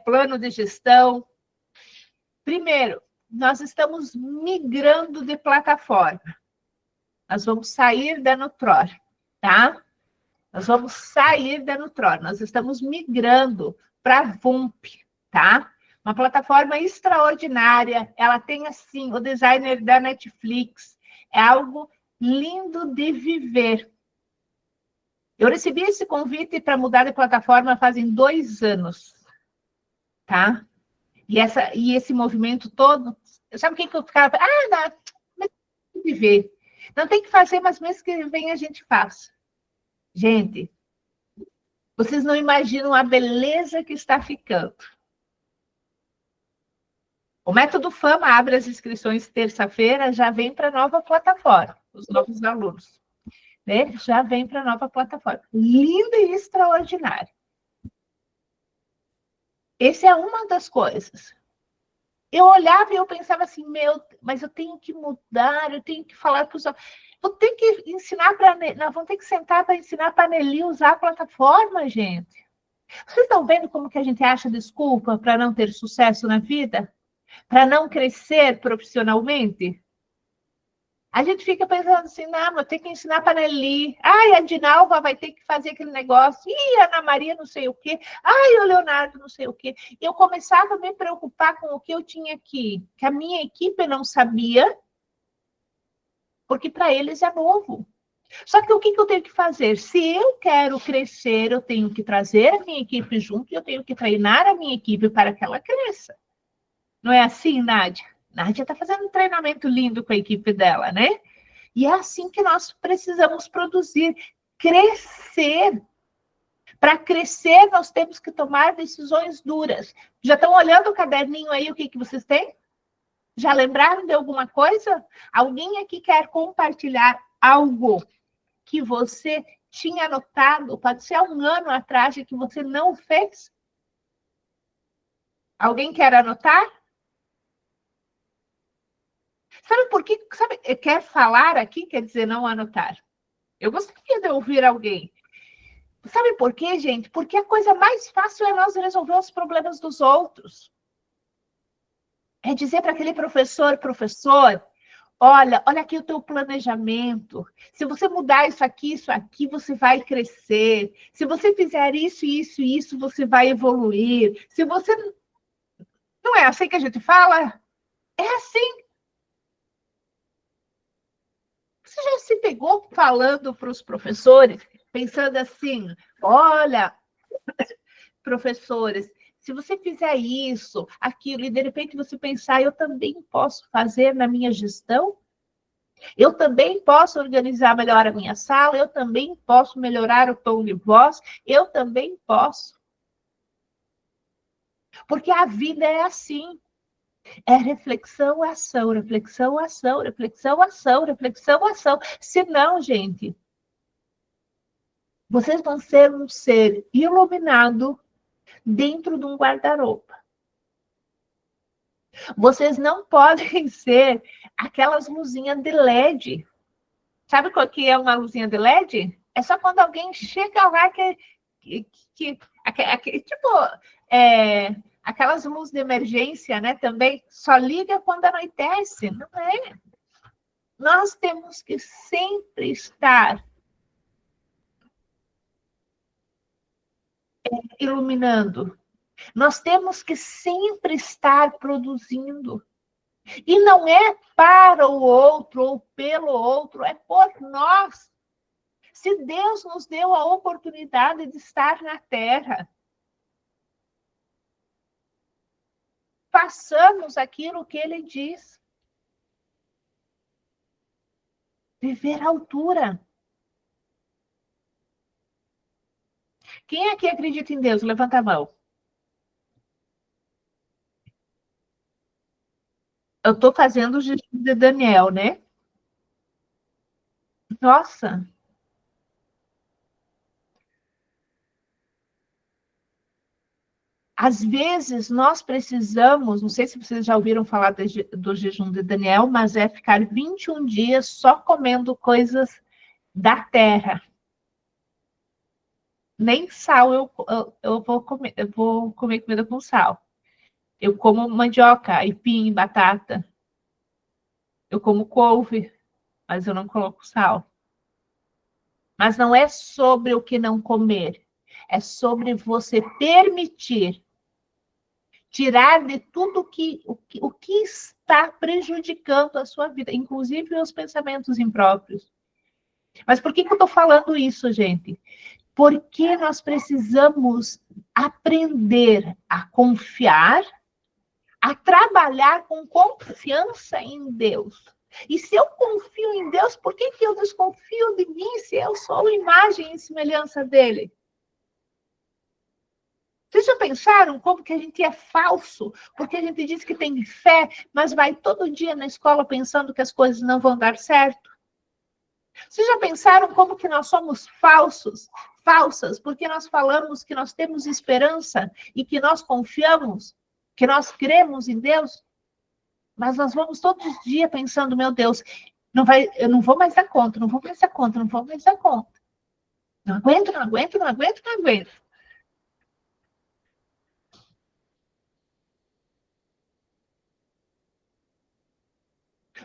plano de gestão. Primeiro, nós estamos migrando de plataforma. Nós vamos sair da Nutror, tá? Nós vamos sair da Nutror. Nós estamos migrando para a VUMP, tá? Uma plataforma extraordinária. Ela tem, assim, o designer da Netflix. É algo lindo de viver. Eu recebi esse convite para mudar de plataforma fazem 2 anos, tá? E esse movimento todo, sabe o que eu ficava? Não, mas tem que viver. Não tem que fazer, mas mês que vem a gente faz. Gente, vocês não imaginam a beleza que está ficando. O Método Fama abre as inscrições terça-feira, já vem para a nova plataforma, os novos alunos. Né? Já vem para a nova plataforma. Linda e extraordinária. Essa é uma das coisas. Eu olhava e eu pensava assim, mas eu tenho que mudar, eu tenho que falar para os... Vou ter que ensinar para... Nós vamos ter que sentar para ensinar para a Nelly usar a plataforma, gente. Vocês estão vendo como que a gente acha desculpa para não ter sucesso na vida? Para não crescer profissionalmente? A gente fica pensando assim, não, eu tenho que ensinar para a Nelly. Ai, a Dinalva vai ter que fazer aquele negócio. Ih, a Ana Maria não sei o quê. Ai, o Leonardo não sei o quê. Eu começava a me preocupar com o que eu tinha aqui, que a minha equipe não sabia, porque para eles é novo. Só que o que eu tenho que fazer? Se eu quero crescer, eu tenho que trazer a minha equipe junto e eu tenho que treinar a minha equipe para que ela cresça. Não é assim, Nádia? Nádia está fazendo um treinamento lindo com a equipe dela, né? E é assim que nós precisamos produzir, crescer. Para crescer, nós temos que tomar decisões duras. Já estão olhando o caderninho aí, o que vocês têm? Já lembraram de alguma coisa? Alguém aqui quer compartilhar algo que você tinha anotado, pode ser há 1 ano atrás, e que você não fez? Alguém quer anotar? Sabe por quê? Quer falar aqui, quer dizer não anotar. Eu gostaria de ouvir alguém. Sabe por quê, gente? Porque a coisa mais fácil é nós resolver os problemas dos outros. É dizer para aquele professor, olha aqui o teu planejamento. Se você mudar isso aqui, você vai crescer. Se você fizer isso, isso e isso, você vai evoluir. Se você... Não é assim que a gente fala? É assim. Você já se pegou falando para os professores, pensando assim, olha, professores, se você fizer isso, aquilo, e de repente você pensar, eu também posso fazer na minha gestão? Eu também posso organizar melhor a minha sala? Eu também posso melhorar o tom de voz? Eu também posso. Porque a vida é assim. É reflexão, ação, reflexão, ação, reflexão, ação, reflexão, ação. Senão, gente, vocês vão ser um ser iluminado dentro de um guarda-roupa. Vocês não podem ser aquelas luzinhas de LED. Sabe qual que é uma luzinha de LED? É só quando alguém chega lá tipo, aquelas luzes de emergência, né? Também só liga quando anoitece, não é? Nós temos que sempre estar iluminando. Nós temos que sempre estar produzindo. E não é para o outro ou pelo outro, é por nós. Se Deus nos deu a oportunidade de estar na Terra, façamos aquilo que Ele diz. Viver à altura. Quem aqui acredita em Deus? Levanta a mão. Eu estou fazendo o jejum de Daniel, né? Nossa! Às vezes nós precisamos, não sei se vocês já ouviram falar do jejum de Daniel, mas é ficar 21 dias só comendo coisas da terra. Nem sal eu vou comer comida com sal. Eu como mandioca, aipim, batata. Eu como couve, mas eu não coloco sal. Mas não é sobre o que não comer, é sobre você permitir tirar de tudo o que está prejudicando a sua vida, inclusive os pensamentos impróprios. Mas por que eu estou falando isso, gente? Porque nós precisamos aprender a confiar, a trabalhar com confiança em Deus. E se eu confio em Deus, por que eu desconfio de mim se eu sou imagem e semelhança dele? Vocês já pensaram como que a gente é falso? Porque a gente diz que tem fé, mas vai todo dia na escola pensando que as coisas não vão dar certo? Vocês já pensaram como que nós somos falsas, porque nós falamos que nós temos esperança e que nós confiamos, que nós cremos em Deus? Mas nós vamos todos os dias pensando, meu Deus, eu não vou mais dar conta, não vou mais dar conta, não vou mais dar conta. Não aguento, não aguento, não aguento, não aguento.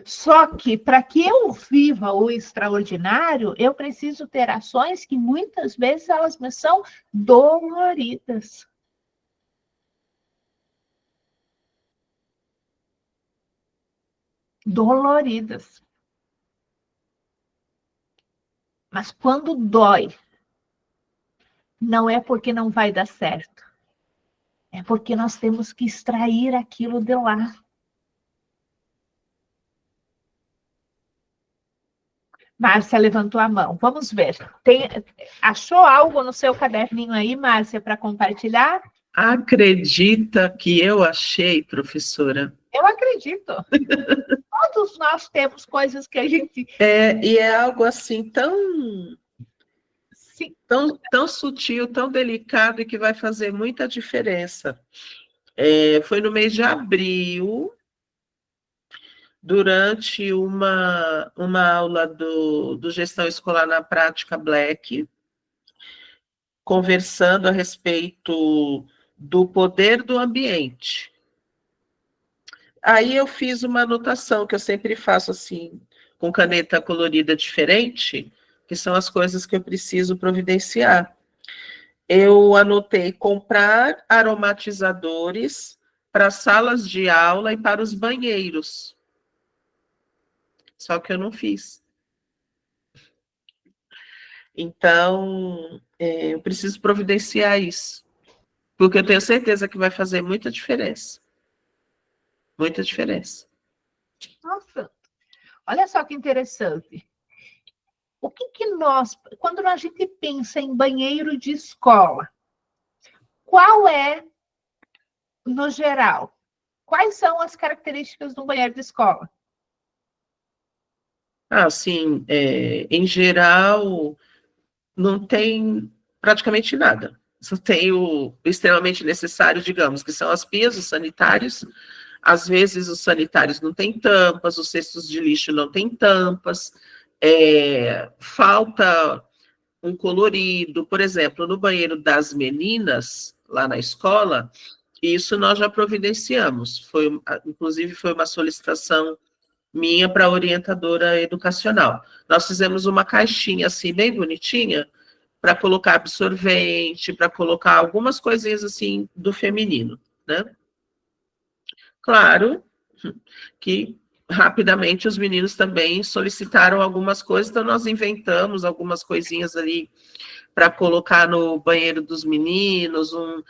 Só que para que eu viva o extraordinário, eu preciso ter ações que muitas vezes elas me são doloridas. Doloridas. Mas quando dói, não é porque não vai dar certo. É porque nós temos que extrair aquilo de lá. Márcia levantou a mão. Vamos ver. Achou algo no seu caderninho aí, Márcia, para compartilhar? Acredita que eu achei, professora? Eu acredito. Todos nós temos coisas que a gente... E é algo assim tão sutil, tão delicado e que vai fazer muita diferença. Foi no mês de abril, durante uma aula do Gestão Escolar na Prática Black, conversando a respeito do poder do ambiente. Aí eu fiz uma anotação que eu sempre faço assim, com caneta colorida diferente, que são as coisas que eu preciso providenciar. Eu anotei comprar aromatizadores para salas de aula e para os banheiros. Só que eu não fiz. Então, eu preciso providenciar isso. Porque eu tenho certeza que vai fazer muita diferença. Muita diferença. Nossa, olha só que interessante. O que nós, quando a gente pensa em banheiro de escola, qual é, no geral, quais são as características do banheiro de escola? Assim, em geral, não tem praticamente nada. Só tem o extremamente necessário, digamos, que são as pias, os sanitários. Às vezes os sanitários não têm tampas, os cestos de lixo não têm tampas, falta um colorido. Por exemplo, no banheiro das meninas, lá na escola, isso nós já providenciamos. Inclusive, foi uma solicitação minha para a orientadora educacional. Nós fizemos uma caixinha assim, bem bonitinha, para colocar absorvente, para colocar algumas coisinhas assim do feminino, né? Claro que rapidamente os meninos também solicitaram algumas coisas, então nós inventamos algumas coisinhas ali para colocar no banheiro dos meninos, um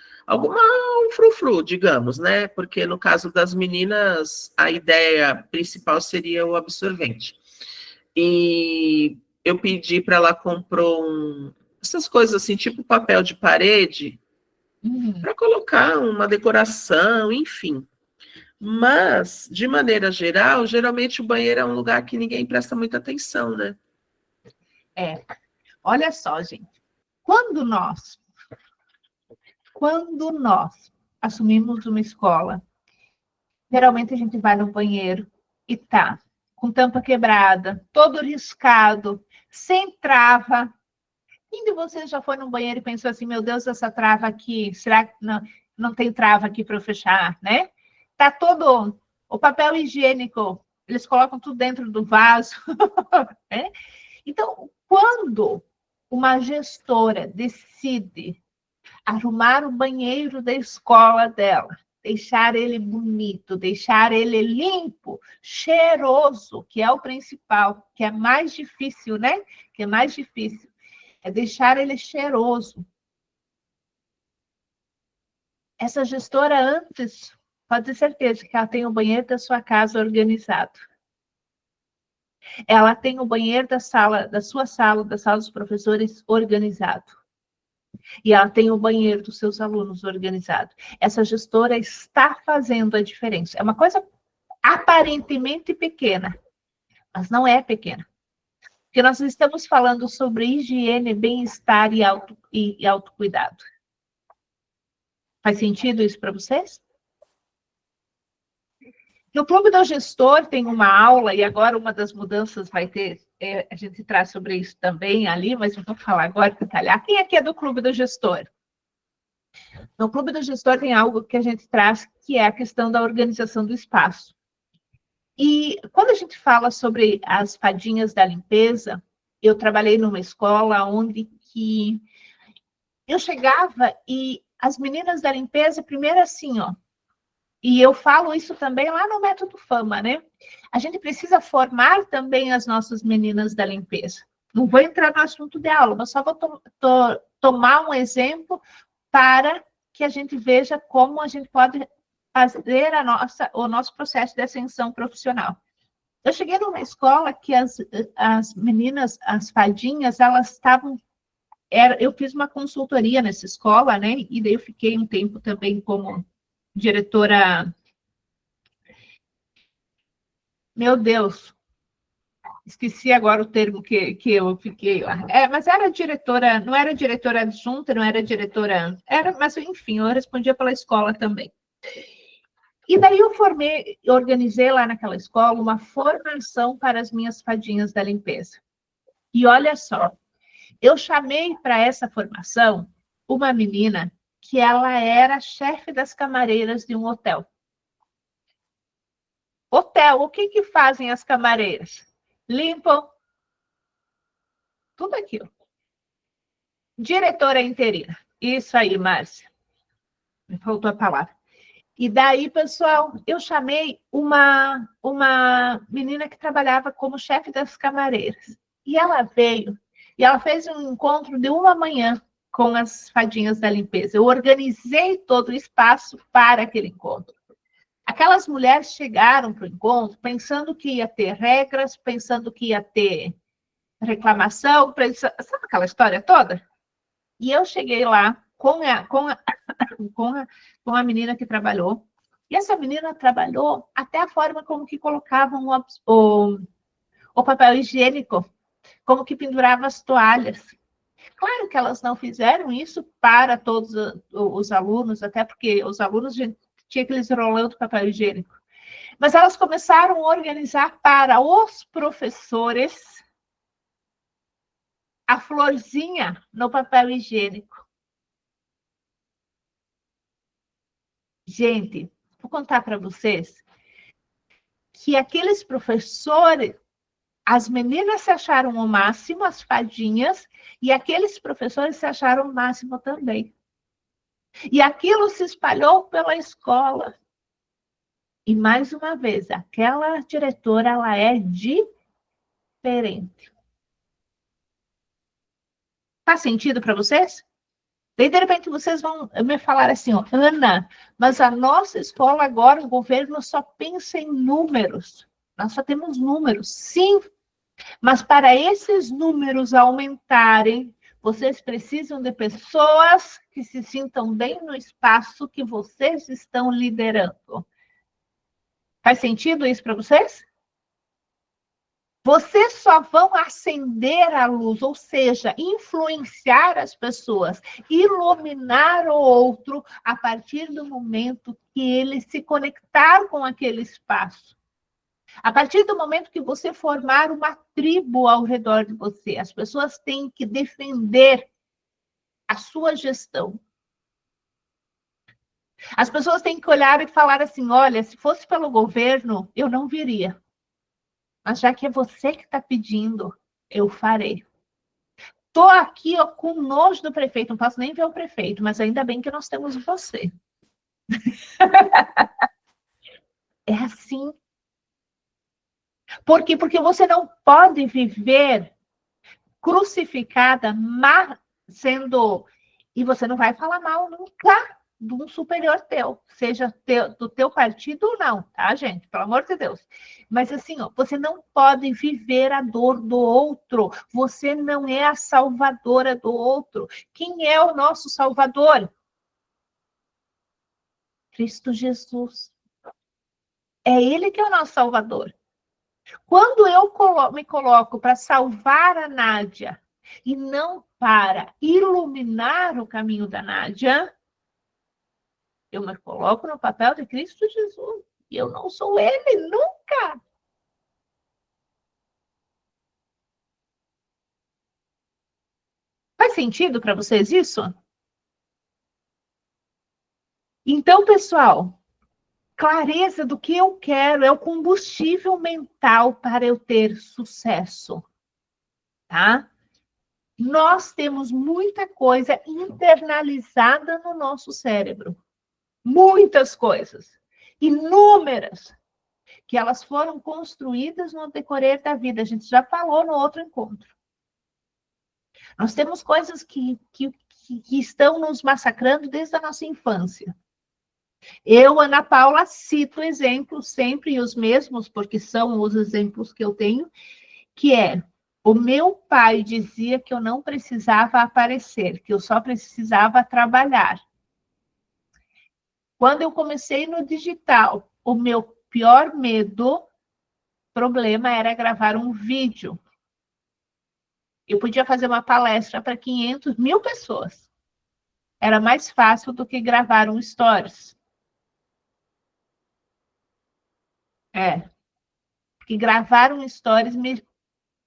frufru, digamos, né? Porque no caso das meninas, a ideia principal seria o absorvente. E eu pedi para ela comprar essas coisas assim, tipo papel de parede, para colocar uma decoração, enfim. Mas, de maneira geral, geralmente o banheiro é um lugar que ninguém presta muita atenção, né? Olha só, gente. Quando nós assumimos uma escola, geralmente a gente vai no banheiro e tá com tampa quebrada, todo riscado, sem trava. Quem de vocês já foi no banheiro e pensou assim, meu Deus, essa trava aqui, será que não tem trava aqui para eu fechar, né? Tá todo o papel higiênico, eles colocam tudo dentro do vaso, né? Então, quando uma gestora decide arrumar o banheiro da escola dela, deixar ele bonito, deixar ele limpo, cheiroso, que é o principal, que é mais difícil, né? Que é mais difícil, é deixar ele cheiroso. Essa gestora antes, pode ter certeza que ela tem o banheiro da sua casa organizado. Ela tem o banheiro da sala dos professores organizado. E ela tem o banheiro dos seus alunos organizado. Essa gestora está fazendo a diferença. É uma coisa aparentemente pequena, mas não é pequena. Porque nós estamos falando sobre higiene, bem-estar e autocuidado. Faz sentido isso para vocês? No Clube do Gestor tem uma aula, e agora uma das mudanças vai ter, a gente traz sobre isso também ali, mas eu vou falar agora, detalhar. Quem aqui é do Clube do Gestor? No Clube do Gestor tem algo que a gente traz, que é a questão da organização do espaço. E quando a gente fala sobre as fadinhas da limpeza, eu trabalhei numa escola onde que eu chegava e as meninas da limpeza, primeiro assim, ó, e eu falo isso também lá no Método Fama, né? A gente precisa formar também as nossas meninas da limpeza. Não vou entrar no assunto de aula, mas só vou tomar um exemplo para que a gente veja como a gente pode fazer o nosso processo de ascensão profissional. Eu cheguei numa escola que as meninas, as fadinhas, elas estavam... eu fiz uma consultoria nessa escola, né? E daí eu fiquei um tempo também como diretora... Meu Deus, esqueci agora o termo que eu fiquei lá. Mas era diretora, não era diretora adjunta, não era diretora... mas, enfim, eu respondia pela escola também. E daí eu organizei lá naquela escola uma formação para as minhas fadinhas da limpeza. E olha só, eu chamei para essa formação uma menina que ela era chefe das camareiras de um hotel. Hotel, o que fazem as camareiras? Limpam tudo aquilo. Diretora interina. Isso aí, Márcia. Me faltou a palavra. E daí, pessoal, eu chamei uma menina que trabalhava como chefe das camareiras. E ela veio, e ela fez um encontro de uma manhã com as fadinhas da limpeza. Eu organizei todo o espaço para aquele encontro. Aquelas mulheres chegaram para o encontro pensando que ia ter regras, pensando que ia ter reclamação, sabe aquela história toda? E eu cheguei lá com a menina que trabalhou, e essa menina trabalhou até a forma como que colocavam o papel higiênico, como que pendurava as toalhas. Claro que elas não fizeram isso para todos os alunos, até porque os alunos tinham aqueles rolando de papel higiênico. Mas elas começaram a organizar para os professores a florzinha no papel higiênico. Gente, vou contar para vocês que aqueles professores, as meninas se acharam o máximo, as fadinhas, e aqueles professores se acharam o máximo também. E aquilo se espalhou pela escola. E, mais uma vez, aquela diretora, ela é diferente. Faz sentido para vocês? Daí, de repente, vocês vão me falar assim, ó, Ana, mas a nossa escola agora, o governo só pensa em números. Nós só temos números. Sim, mas para esses números aumentarem, vocês precisam de pessoas que se sintam bem no espaço que vocês estão liderando. Faz sentido isso para vocês? Vocês só vão acender a luz, ou seja, influenciar as pessoas, iluminar o outro a partir do momento que ele se conectar com aquele espaço. A partir do momento que você formar uma tribo ao redor de você, as pessoas têm que defender a sua gestão. As pessoas têm que olhar e falar assim, olha, se fosse pelo governo, eu não viria. Mas já que é você que está pedindo, eu farei. Estou aqui ó, com nojo do prefeito, não posso nem ver o prefeito, mas ainda bem que nós temos você. É assim. Por quê? Porque você não pode viver crucificada, sendo... E você não vai falar mal nunca de um superior teu, seja do teu partido ou não, tá, gente? Pelo amor de Deus. Mas assim, ó, você não pode viver a dor do outro. Você não é a salvadora do outro. Quem é o nosso salvador? Cristo Jesus. É Ele que é o nosso salvador. Quando eu me coloco para salvar a Nádia e não para iluminar o caminho da Nádia, eu me coloco no papel de Cristo Jesus. E eu não sou Ele, nunca. Faz sentido para vocês isso? Então, pessoal, clareza do que eu quero é o combustível mental para eu ter sucesso, tá? Nós temos muita coisa internalizada no nosso cérebro. Muitas coisas. Inúmeras. Que elas foram construídas no decorrer da vida. A gente já falou no outro encontro. Nós temos coisas que estão nos massacrando desde a nossa infância. Eu, Ana Paula, cito exemplos sempre os mesmos, porque são os exemplos que eu tenho, que é, o meu pai dizia que eu não precisava aparecer, que eu só precisava trabalhar. Quando eu comecei no digital, o meu pior problema era gravar um vídeo. Eu podia fazer uma palestra para 500 mil pessoas. Era mais fácil do que gravar um stories. Porque gravar um stories,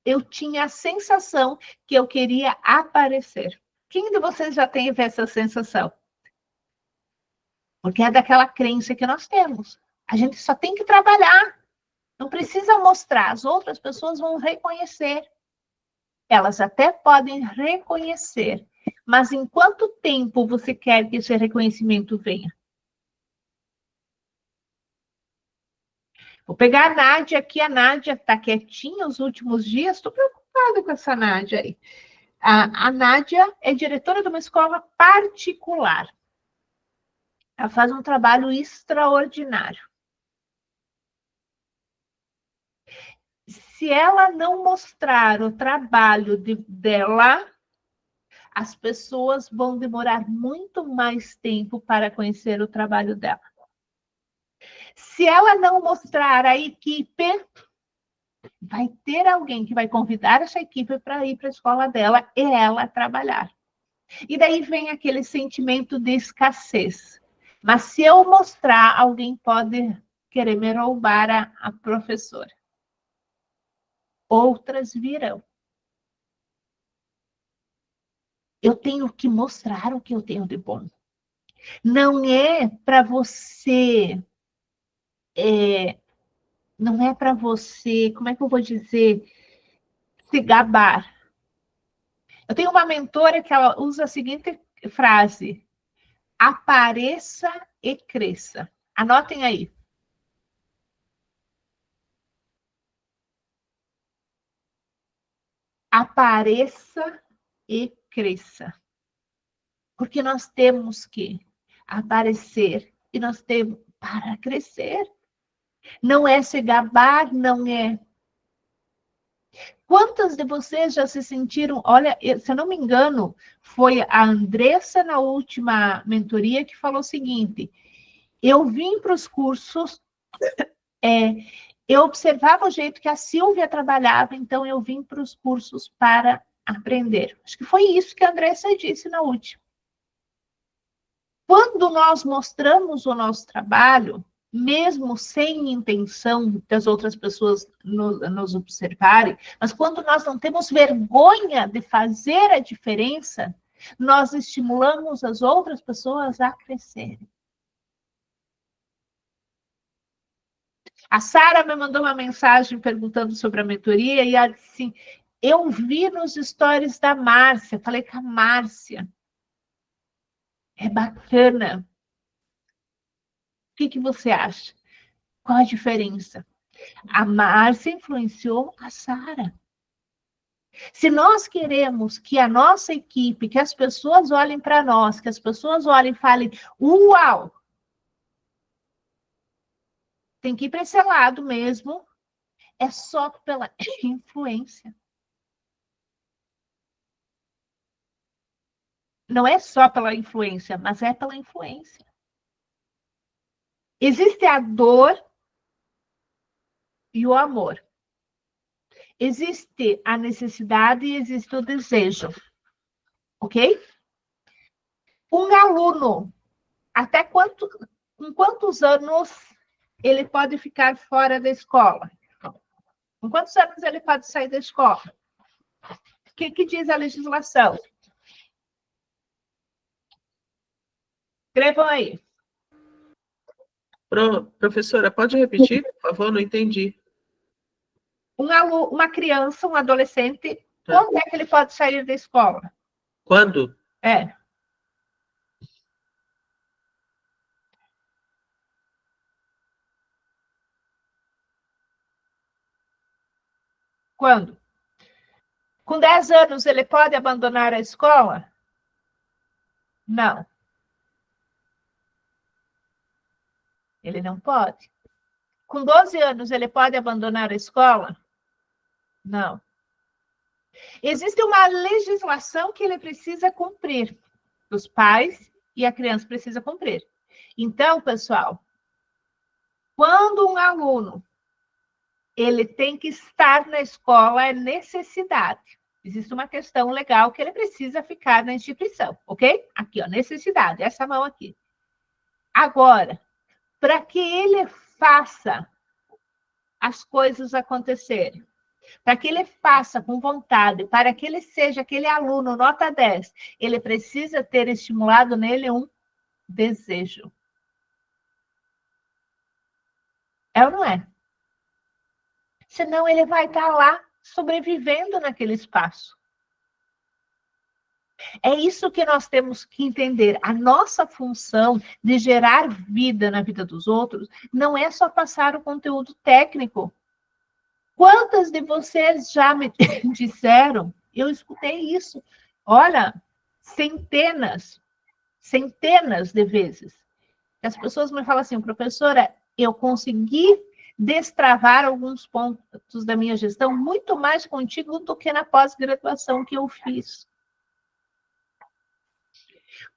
eu tinha a sensação que eu queria aparecer. Quem de vocês já teve essa sensação? Porque é daquela crença que nós temos. A gente só tem que trabalhar. Não precisa mostrar. As outras pessoas vão reconhecer. Elas até podem reconhecer. Mas em quanto tempo você quer que esse reconhecimento venha? Vou pegar a Nádia aqui. A Nádia está quietinha os últimos dias. Estou preocupada com essa Nádia aí. A Nádia é diretora de uma escola particular. Ela faz um trabalho extraordinário. Se ela não mostrar o trabalho dela, as pessoas vão demorar muito mais tempo para conhecer o trabalho dela. Se ela não mostrar a equipe, Vai ter alguém que vai convidar essa equipe para ir para a escola dela e ela trabalhar. E daí vem aquele sentimento de escassez. Mas se eu mostrar, alguém pode querer me roubar a professora. Outras virão. Eu tenho que mostrar o que eu tenho de bom. Não é para você, não é para você, como é que eu vou dizer, se gabar. Eu tenho uma mentora que ela usa a seguinte frase: apareça e cresça. Anotem aí. Apareça e cresça. Porque nós temos que aparecer e nós temos para crescer. Não é se gabar, não é. Quantas de vocês já se sentiram? Olha, se eu não me engano, foi a Andressa na última mentoria que falou o seguinte: eu vim para os cursos, eu observava o jeito que a Silvia trabalhava, então eu vim para os cursos para aprender. Acho que foi isso que a Andressa disse na última. Quando nós mostramos o nosso trabalho, mesmo sem intenção das outras pessoas nos observarem, mas quando nós não temos vergonha de fazer a diferença, nós estimulamos as outras pessoas a crescerem. A Sara me mandou uma mensagem perguntando sobre a mentoria e ela disse assim: eu vi nos stories da Márcia, falei com a Márcia, é bacana. O que você acha? Qual a diferença? A Márcia influenciou a Sara. Se nós queremos que a nossa equipe, que as pessoas olhem para nós, que as pessoas olhem e falem, uau! Tem que ir para esse lado mesmo, é só pela influência. Não é só pela influência, mas é pela influência. Existe a dor e o amor. Existe a necessidade e existe o desejo. Ok? Um aluno, com quantos anos ele pode ficar fora da escola? Com quantos anos ele pode sair da escola? O que diz a legislação? Escrevam aí. Professora, pode repetir, por favor? Não entendi. Uma criança, um adolescente, quando é que ele pode sair da escola? Quando? Quando? Com 10 anos ele pode abandonar a escola? Não. Ele não pode. Com 12 anos ele pode abandonar a escola? Não. Existe uma legislação que ele precisa cumprir. Os pais e a criança precisa cumprir. Então, pessoal, quando um aluno ele tem que estar na escola, é necessidade. Existe uma questão legal que ele precisa ficar na instituição, ok? Aqui, ó, necessidade, essa mão aqui. Agora, para que ele faça as coisas acontecerem, para que ele faça com vontade, para que ele seja aquele aluno nota 10, ele precisa ter estimulado nele um desejo. É ou não é? Senão ele vai estar lá sobrevivendo naquele espaço. É isso que nós temos que entender. A nossa função de gerar vida na vida dos outros não é só passar o conteúdo técnico. Quantas de vocês já me disseram? Eu escutei isso. Olha, centenas de vezes. As pessoas me falam assim, professora, eu consegui destravar alguns pontos da minha gestão muito mais contigo do que na pós-graduação que eu fiz.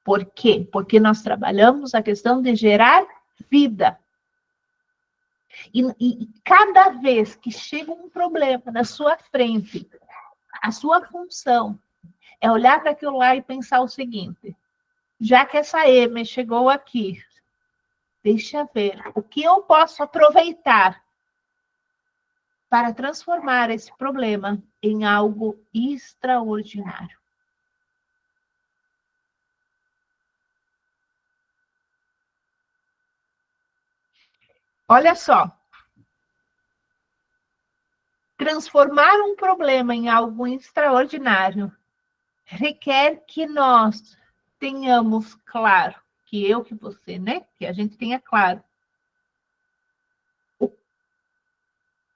Por quê? Porque nós trabalhamos a questão de gerar vida. E cada vez que chega um problema na sua frente, a sua função é olhar para aquilo lá e pensar o seguinte: já que essa M chegou aqui, deixa eu ver o que eu posso aproveitar para transformar esse problema em algo extraordinário. Olha só. Transformar um problema em algo extraordinário requer que nós tenhamos claro, que você, né? Que a gente tenha claro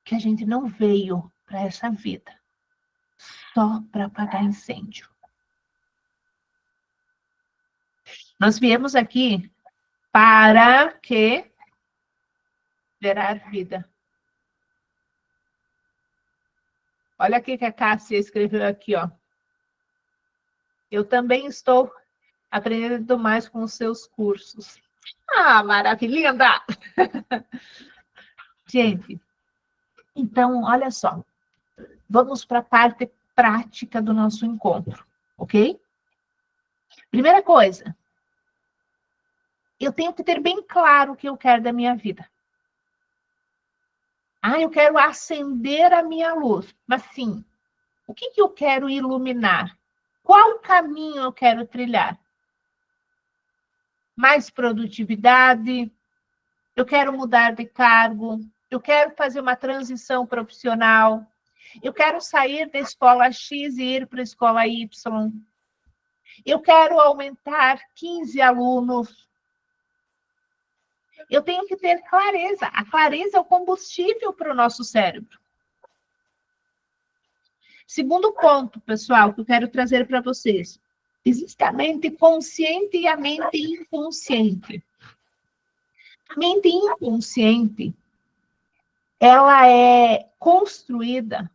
que a gente não veio para essa vida só para apagar incêndio. Nós viemos aqui para que gerar vida. Olha o que a Cássia escreveu aqui, ó. Eu também estou aprendendo mais com os seus cursos. Ah, maravilha! Gente, então, olha só. Vamos para a parte prática do nosso encontro, ok? Primeira coisa, eu tenho que ter bem claro o que eu quero da minha vida. Ah, eu quero acender a minha luz. Mas sim, o que eu quero iluminar? Qual caminho eu quero trilhar? Mais produtividade? Eu quero mudar de cargo? Eu quero fazer uma transição profissional? Eu quero sair da escola X e ir para a escola Y? Eu quero aumentar 15 alunos? Eu tenho que ter clareza. A clareza é o combustível para o nosso cérebro. Segundo ponto, pessoal, que eu quero trazer para vocês. Existe a mente consciente e a mente inconsciente. A mente inconsciente, ela é construída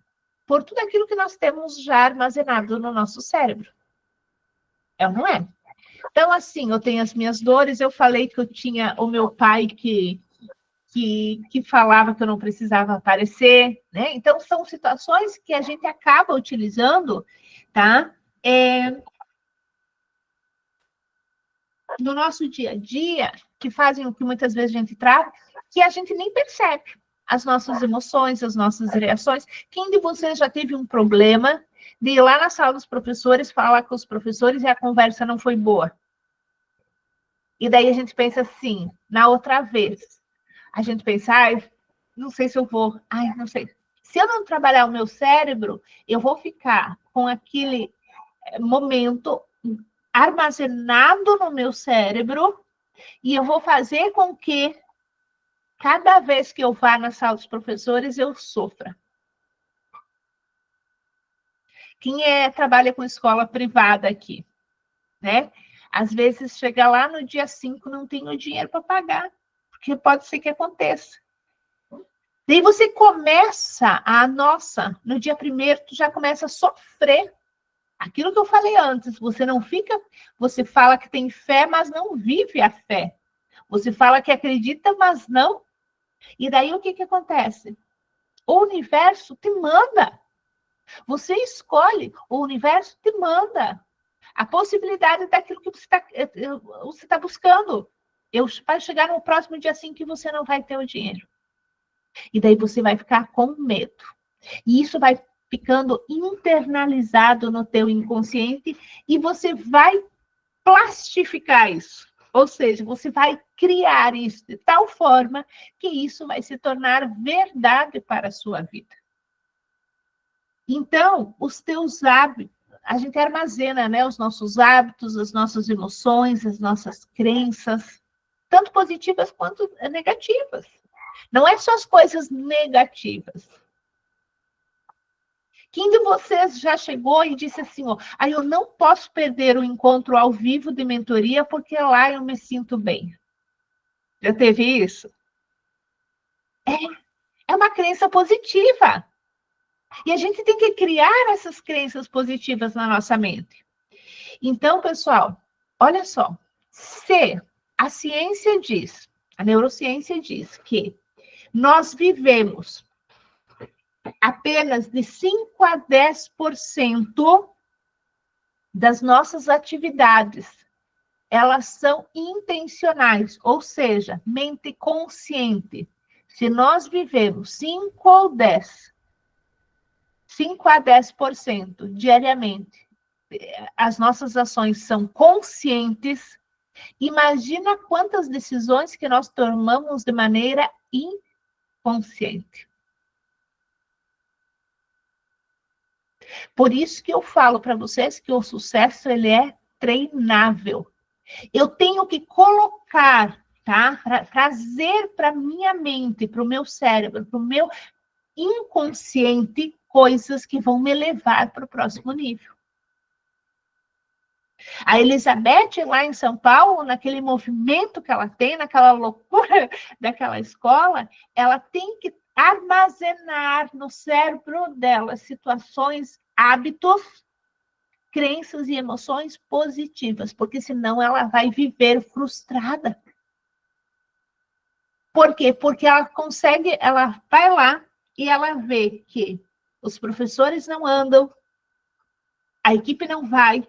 por tudo aquilo que nós temos já armazenado no nosso cérebro. É ou não é? Então, assim, eu tenho as minhas dores, eu falei que eu tinha o meu pai que falava que eu não precisava aparecer, né? Então, são situações que a gente acaba utilizando, tá? No nosso dia a dia, que fazem o que muitas vezes a gente trata, que a gente nem percebe as nossas emoções, as nossas reações. Quem de vocês já teve um problema de ir lá na sala dos professores, falar com os professores e a conversa não foi boa? E daí a gente pensa assim, na outra vez, a gente pensa, ai, não sei se eu vou, ai, não sei. Se eu não trabalhar o meu cérebro, eu vou ficar com aquele momento armazenado no meu cérebro e eu vou fazer com que cada vez que eu vá na sala dos professores, eu sofra. Quem trabalha com escola privada aqui, né? Às vezes chega lá no dia 5, não tem o dinheiro para pagar, porque pode ser que aconteça. Daí você começa no dia 1º, tu já começa a sofrer. Aquilo que eu falei antes, você fala que tem fé, mas não vive a fé. Você fala que acredita, mas não. E daí o que acontece? O universo te manda. Você escolhe, o universo te manda. A possibilidade daquilo que você está buscando. Vai chegar no próximo dia 5 que você não vai ter o dinheiro. E daí você vai ficar com medo. E isso vai ficando internalizado no teu inconsciente e você vai plastificar isso. Ou seja, você vai criar isso de tal forma que isso vai se tornar verdade para a sua vida. Então, os teus hábitos, a gente armazena, né, os nossos hábitos, as nossas emoções, as nossas crenças, tanto positivas quanto negativas. Não é só as coisas negativas. Quem de vocês já chegou e disse assim, ó, eu não posso perder o encontro ao vivo de mentoria porque lá eu me sinto bem? Já teve isso? É uma crença positiva. E a gente tem que criar essas crenças positivas na nossa mente. Então, pessoal, olha só. Se a ciência diz, a neurociência diz que nós vivemos apenas de 5 a 10% das nossas atividades. Elas são intencionais, ou seja, mente consciente. Se nós vivemos 5 a 10% diariamente, as nossas ações são conscientes, imagina quantas decisões que nós tomamos de maneira inconsciente. Por isso que eu falo para vocês que o sucesso ele é treinável. Eu tenho que colocar, tá? Trazer para minha mente, para o meu cérebro, para o meu inconsciente, coisas que vão me levar para o próximo nível. A Elizabeth, lá em São Paulo, naquele movimento que ela tem, naquela loucura daquela escola, ela tem que armazenar no cérebro dela situações, hábitos, crenças e emoções positivas, porque senão ela vai viver frustrada. Por quê? Porque ela vai lá e ela vê que os professores não andam, a equipe não vai,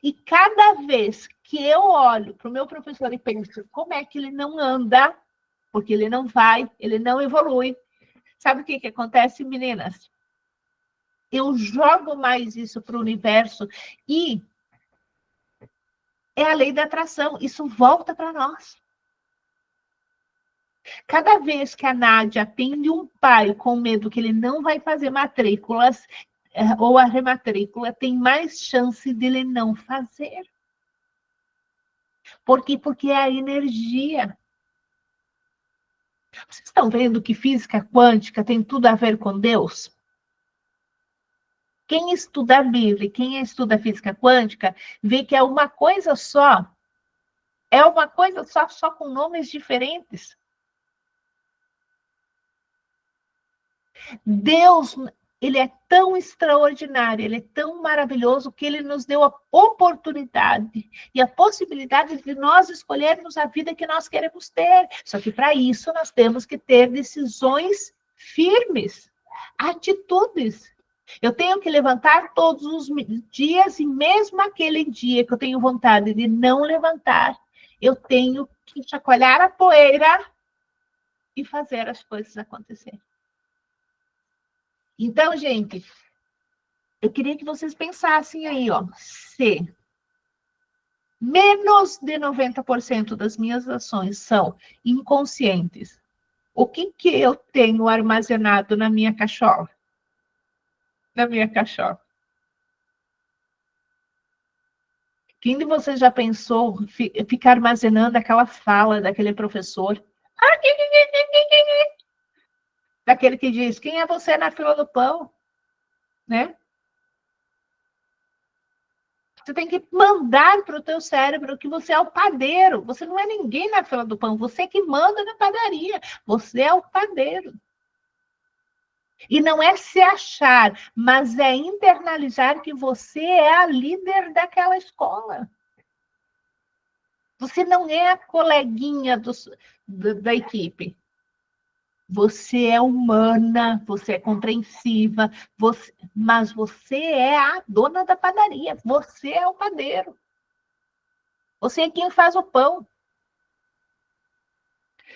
e cada vez que eu olho para o meu professor e penso como é que ele não anda, porque ele não vai, ele não evolui, sabe o que acontece, meninas? Eu jogo mais isso para o universo e é a lei da atração, isso volta para nós. Cada vez que a Nádia atende um pai com medo que ele não vai fazer matrículas, ou a rematrícula, tem mais chance dele não fazer. Por quê? Porque é a energia. Vocês estão vendo que física quântica tem tudo a ver com Deus? Quem estuda a Bíblia, quem estuda física quântica, vê que é uma coisa só. É uma coisa só com nomes diferentes. Deus, ele é tão extraordinário, ele é tão maravilhoso que ele nos deu a oportunidade e a possibilidade de nós escolhermos a vida que nós queremos ter. Só que para isso nós temos que ter decisões firmes, atitudes. Eu tenho que levantar todos os dias e mesmo aquele dia que eu tenho vontade de não levantar, eu tenho que chacoalhar a poeira e fazer as coisas acontecerem. Então, gente, eu queria que vocês pensassem aí, ó, se menos de 90% das minhas ações são inconscientes, o que eu tenho armazenado na minha cachola? Na minha cachola. Quem de vocês já pensou ficar armazenando aquela fala daquele professor? Daquele que diz, quem é você na fila do pão? Né? Você tem que mandar para o teu cérebro que você é o padeiro. Você não é ninguém na fila do pão. Você que manda na padaria. Você é o padeiro. E não é se achar, mas é internalizar que você é a líder daquela escola. Você não é a coleguinha da equipe. Você é humana, você é compreensiva, mas você é a dona da padaria, você é o padeiro. Você é quem faz o pão.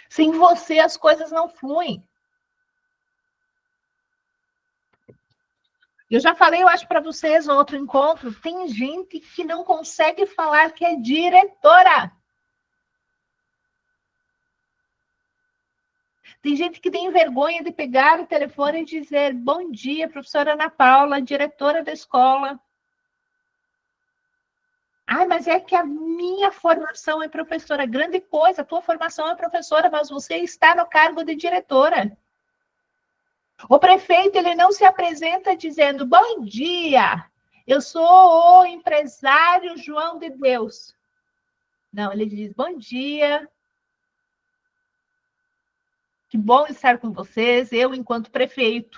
Sem você as coisas não fluem. Eu já falei, eu acho, para vocês, no outro encontro, tem gente que não consegue falar que é diretora. Tem gente que tem vergonha de pegar o telefone e dizer, bom dia, professora Ana Paula, diretora da escola. Ah, mas é que a minha formação é professora. Grande coisa, a tua formação é professora, mas você está no cargo de diretora. O prefeito, ele não se apresenta dizendo, bom dia, eu sou o empresário João de Deus. Não, ele diz, bom dia, que bom estar com vocês, eu enquanto prefeito.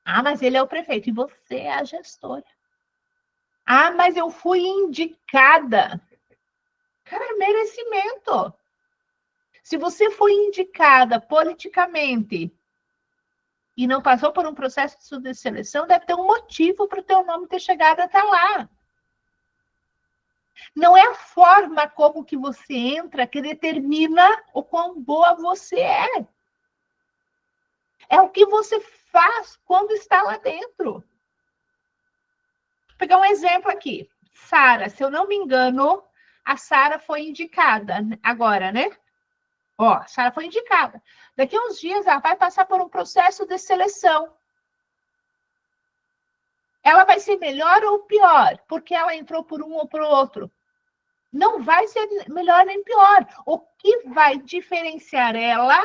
Ah, mas ele é o prefeito e você é a gestora. Ah, mas eu fui indicada. Cara, merecimento. Se você foi indicada politicamente e não passou por um processo de seleção, deve ter um motivo para o teu nome ter chegado até lá. Não é a forma como que você entra que determina o quão boa você é. É o que você faz quando está lá dentro. Vou pegar um exemplo aqui. Sara, se eu não me engano, a Sara foi indicada agora, né? Ó, Sara foi indicada. Daqui a uns dias ela vai passar por um processo de seleção. Ela vai ser melhor ou pior, porque ela entrou por um ou por outro. Não vai ser melhor nem pior. O que vai diferenciar ela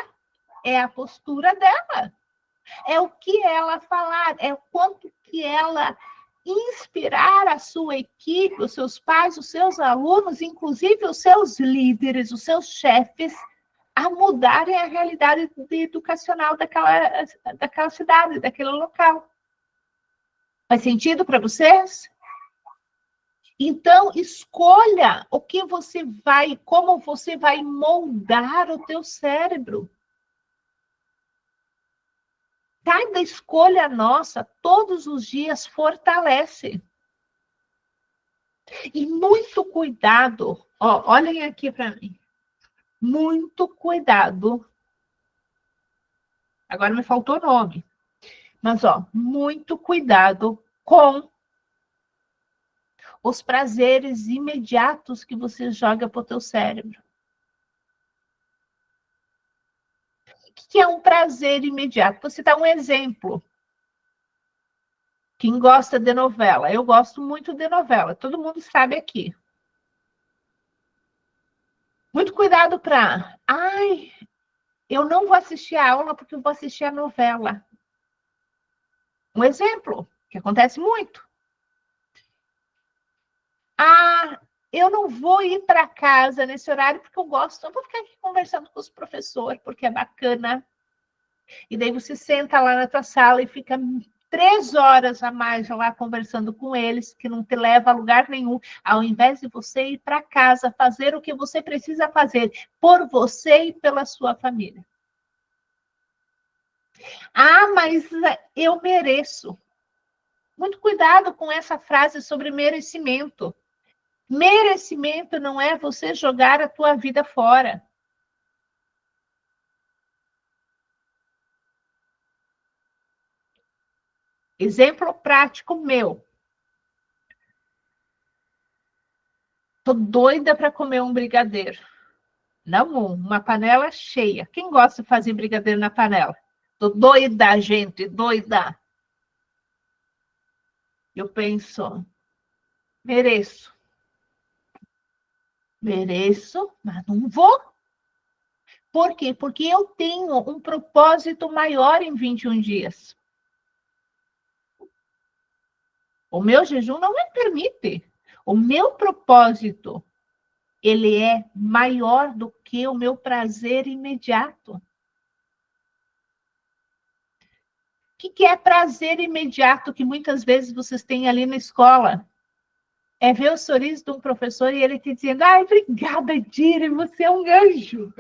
é a postura dela. É o que ela falar, é o quanto que ela inspirar a sua equipe, os seus pais, os seus alunos, inclusive os seus líderes, os seus chefes, a mudarem a realidade educacional daquela cidade, daquele local. Faz sentido para vocês? Então, escolha o que você vai, como você vai moldar o teu cérebro. Cada escolha nossa, todos os dias, fortalece. E muito cuidado, ó, olhem aqui para mim. Muito cuidado. Agora me faltou o nome. Mas, ó, muito cuidado com os prazeres imediatos que você joga para o teu cérebro. O que é um prazer imediato? Vou citar um exemplo. Quem gosta de novela? Eu gosto muito de novela, todo mundo sabe aqui. Muito cuidado para... Ai, eu não vou assistir a aula porque eu vou assistir a novela. Um exemplo, que acontece muito. Ah, eu não vou ir para casa nesse horário porque eu gosto, eu vou ficar aqui conversando com os professores, porque é bacana. E daí você senta lá na tua sala e fica 3 horas a mais lá conversando com eles, que não te leva a lugar nenhum, ao invés de você ir para casa fazer o que você precisa fazer por você e pela sua família. Ah, mas eu mereço. Muito cuidado com essa frase sobre merecimento. Merecimento não é você jogar a tua vida fora. Exemplo prático meu. Tô doida para comer um brigadeiro. Não, uma panela cheia. Quem gosta de fazer brigadeiro na panela? Tô doida, gente, doida. Eu penso, mereço. Mereço, mas não vou. Por quê? Porque eu tenho um propósito maior em 21 dias. O meu jejum não me permite. O meu propósito, ele é maior do que o meu prazer imediato. O que é prazer imediato que muitas vezes vocês têm ali na escola? É ver o sorriso de um professor e ele te dizendo, ai, obrigada, Dira, você é um anjo.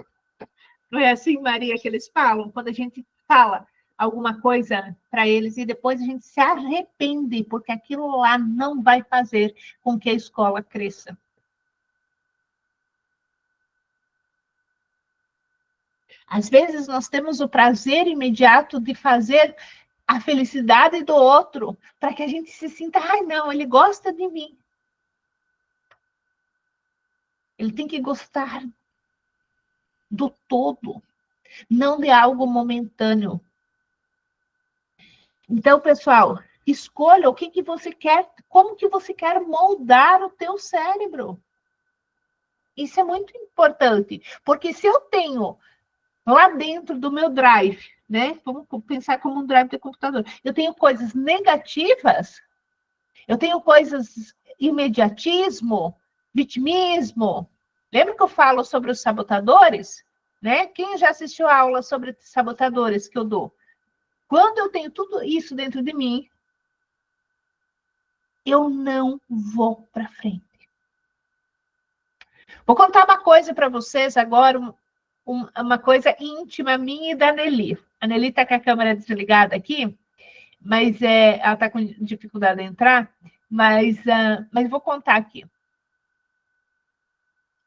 Não é assim, Maria, que eles falam? Quando a gente fala alguma coisa para eles e depois a gente se arrepende, porque aquilo lá não vai fazer com que a escola cresça. Às vezes nós temos o prazer imediato de fazer a felicidade do outro, para que a gente se sinta, ai, não, ele gosta de mim. Ele tem que gostar do todo, não de algo momentâneo. Então, pessoal, escolha o que você quer, como que você quer moldar o teu cérebro. Isso é muito importante, porque se eu tenho lá dentro do meu drive, né? Vamos pensar como um drive de computador. Eu tenho coisas negativas, eu tenho coisas imediatismo, vitimismo. Lembra que eu falo sobre os sabotadores? Né? Quem já assistiu a aula sobre sabotadores que eu dou? Quando eu tenho tudo isso dentro de mim, eu não vou para frente. Vou contar uma coisa para vocês agora, uma coisa íntima minha e da Nelly. A Nelly está com a câmera desligada aqui, mas ela está com dificuldade de entrar, mas vou contar aqui.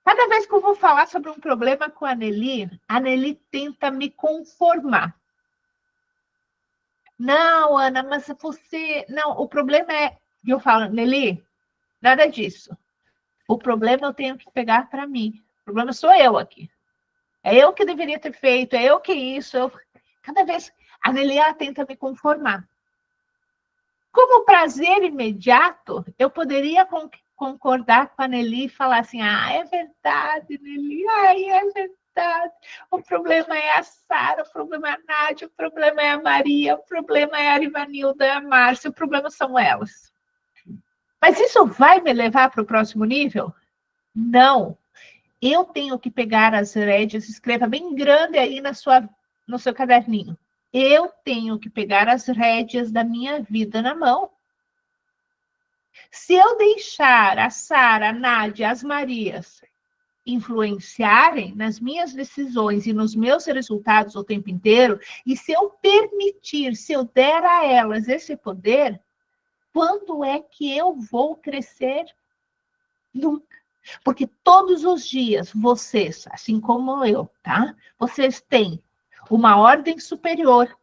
Cada vez que eu vou falar sobre um problema com a Nelly tenta me conformar. Não, Ana, mas você... Não, o problema é... Eu falo, Nelly, nada disso. O problema eu tenho que pegar para mim. O problema sou eu aqui. É eu que deveria ter feito, é eu que isso. Cada vez a Nelly ela tenta me conformar. Como prazer imediato, eu poderia concordar com a Nelly e falar assim: ah, é verdade, Nelly, ai, é verdade. O problema é a Sara, o problema é a Nádia, o problema é a Maria, o problema é a Arivanilda, a Márcia, o problema são elas. Mas isso vai me levar para o próximo nível? Não. Eu tenho que pegar as rédeas, escreva bem grande aí no seu caderninho. Eu tenho que pegar as rédeas da minha vida na mão. Se eu deixar a Sara, a Nádia, as Marias influenciarem nas minhas decisões e nos meus resultados o tempo inteiro, e se eu permitir, se eu der a elas esse poder, quando é que eu vou crescer? Nunca. Porque todos os dias vocês, assim como eu, tá? Vocês têm uma ordem superior,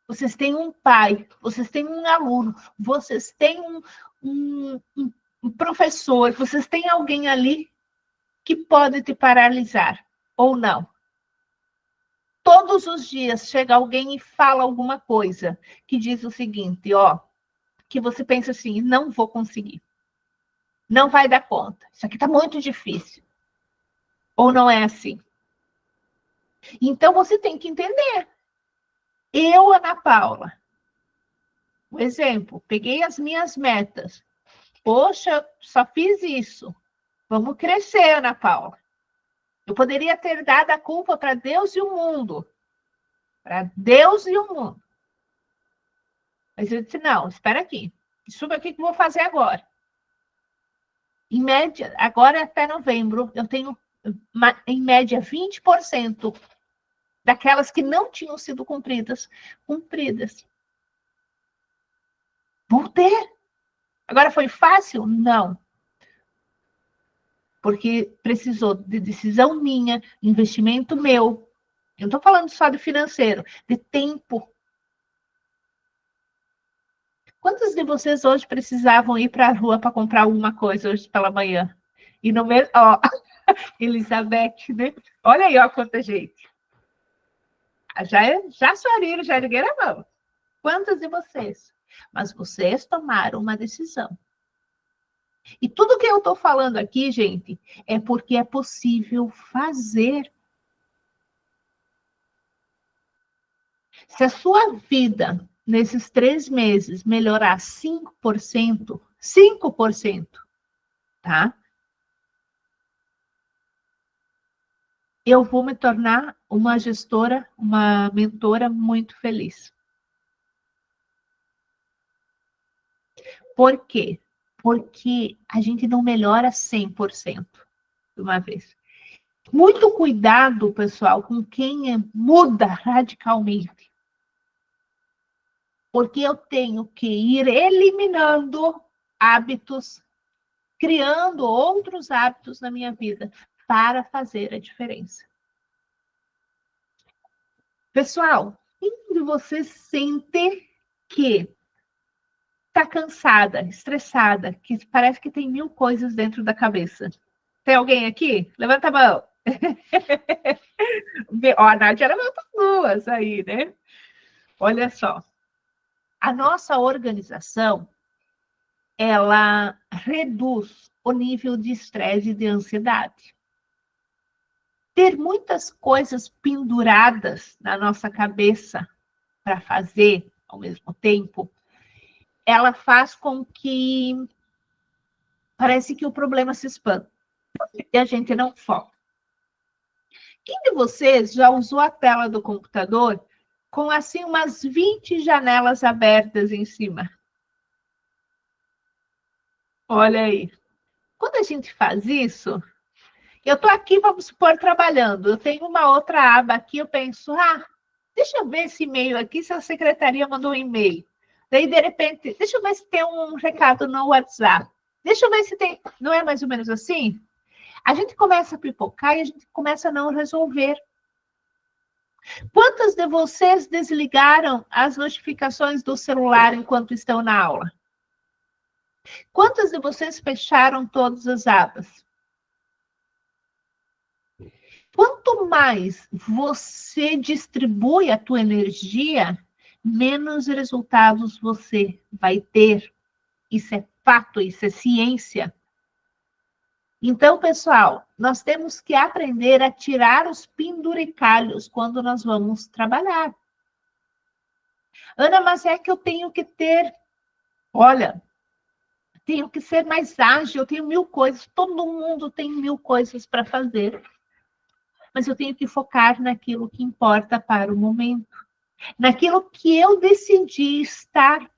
vocês têm um pai, vocês têm um aluno, vocês têm um professor, vocês têm alguém ali que pode te paralisar, ou não. Todos os dias chega alguém e fala alguma coisa que diz o seguinte, ó, que você pensa assim, não vou conseguir. Não vai dar conta. Isso aqui está muito difícil. Ou não é assim? Então, você tem que entender. Eu, Ana Paula, um exemplo, peguei as minhas metas. Poxa, só fiz isso. Vamos crescer, Ana Paula. Eu poderia ter dado a culpa para Deus e o mundo. Para Deus e o mundo. Mas eu disse, não, espera aqui. Isso aqui que eu vou fazer agora. Em média, agora até novembro, eu tenho, em média, 20% daquelas que não tinham sido cumpridas. Vou ter. Agora foi fácil? Não. Porque precisou de decisão minha, investimento meu. Eu não estou falando só de financeiro, de tempo. Quantos de vocês hoje precisavam ir para a rua para comprar alguma coisa hoje pela manhã? E no mesmo. Ó, Elizabeth, né? Olha aí, ó, quanta gente. Já suariram, já ergueram a mão. Quantos de vocês? Mas vocês tomaram uma decisão. E tudo que eu estou falando aqui, gente, é porque é possível fazer. Se a sua vida, nesses 3 meses, melhorar 5%, tá? Eu vou me tornar uma gestora, uma mentora muito feliz. Por quê? Porque a gente não melhora 100% de uma vez. Muito cuidado, pessoal, com quem muda radicalmente. Porque eu tenho que ir eliminando hábitos, criando outros hábitos na minha vida para fazer a diferença. Pessoal, quem de vocês sente que está cansada, estressada, que parece que tem 1000 coisas dentro da cabeça? Tem alguém aqui? Levanta a mão. Ó, a Nádia levanta as duas aí, né? Olha só. A nossa organização, ela reduz o nível de estresse e de ansiedade. Ter muitas coisas penduradas na nossa cabeça para fazer ao mesmo tempo, ela faz com que parece que o problema se expande e a gente não foca. Quem de vocês já usou a tela do computador com assim umas 20 janelas abertas em cima? Olha aí. Quando a gente faz isso, Eu estou aqui, vamos supor, trabalhando. Eu tenho uma outra aba aqui, eu penso, deixa eu ver esse e-mail aqui, se a secretaria mandou um e-mail. Daí, de repente, deixa eu ver se tem um recado no WhatsApp. Deixa eu ver se tem... Não é mais ou menos assim? A gente começa a pipocar e a gente começa a não resolver. Quantas de vocês desligaram as notificações do celular enquanto estão na aula? Quantas de vocês fecharam todas as abas? Quanto mais você distribui a tua energia, menos resultados você vai ter. Isso é fato, isso é ciência. Então, pessoal, nós temos que aprender a tirar os penduricalhos quando nós vamos trabalhar. Ana, mas é que eu tenho que ter... Olha, tenho que ser mais ágil, eu tenho 1000 coisas. Todo mundo tem 1000 coisas para fazer. Mas eu tenho que focar naquilo que importa para o momento. Naquilo que eu decidi estar.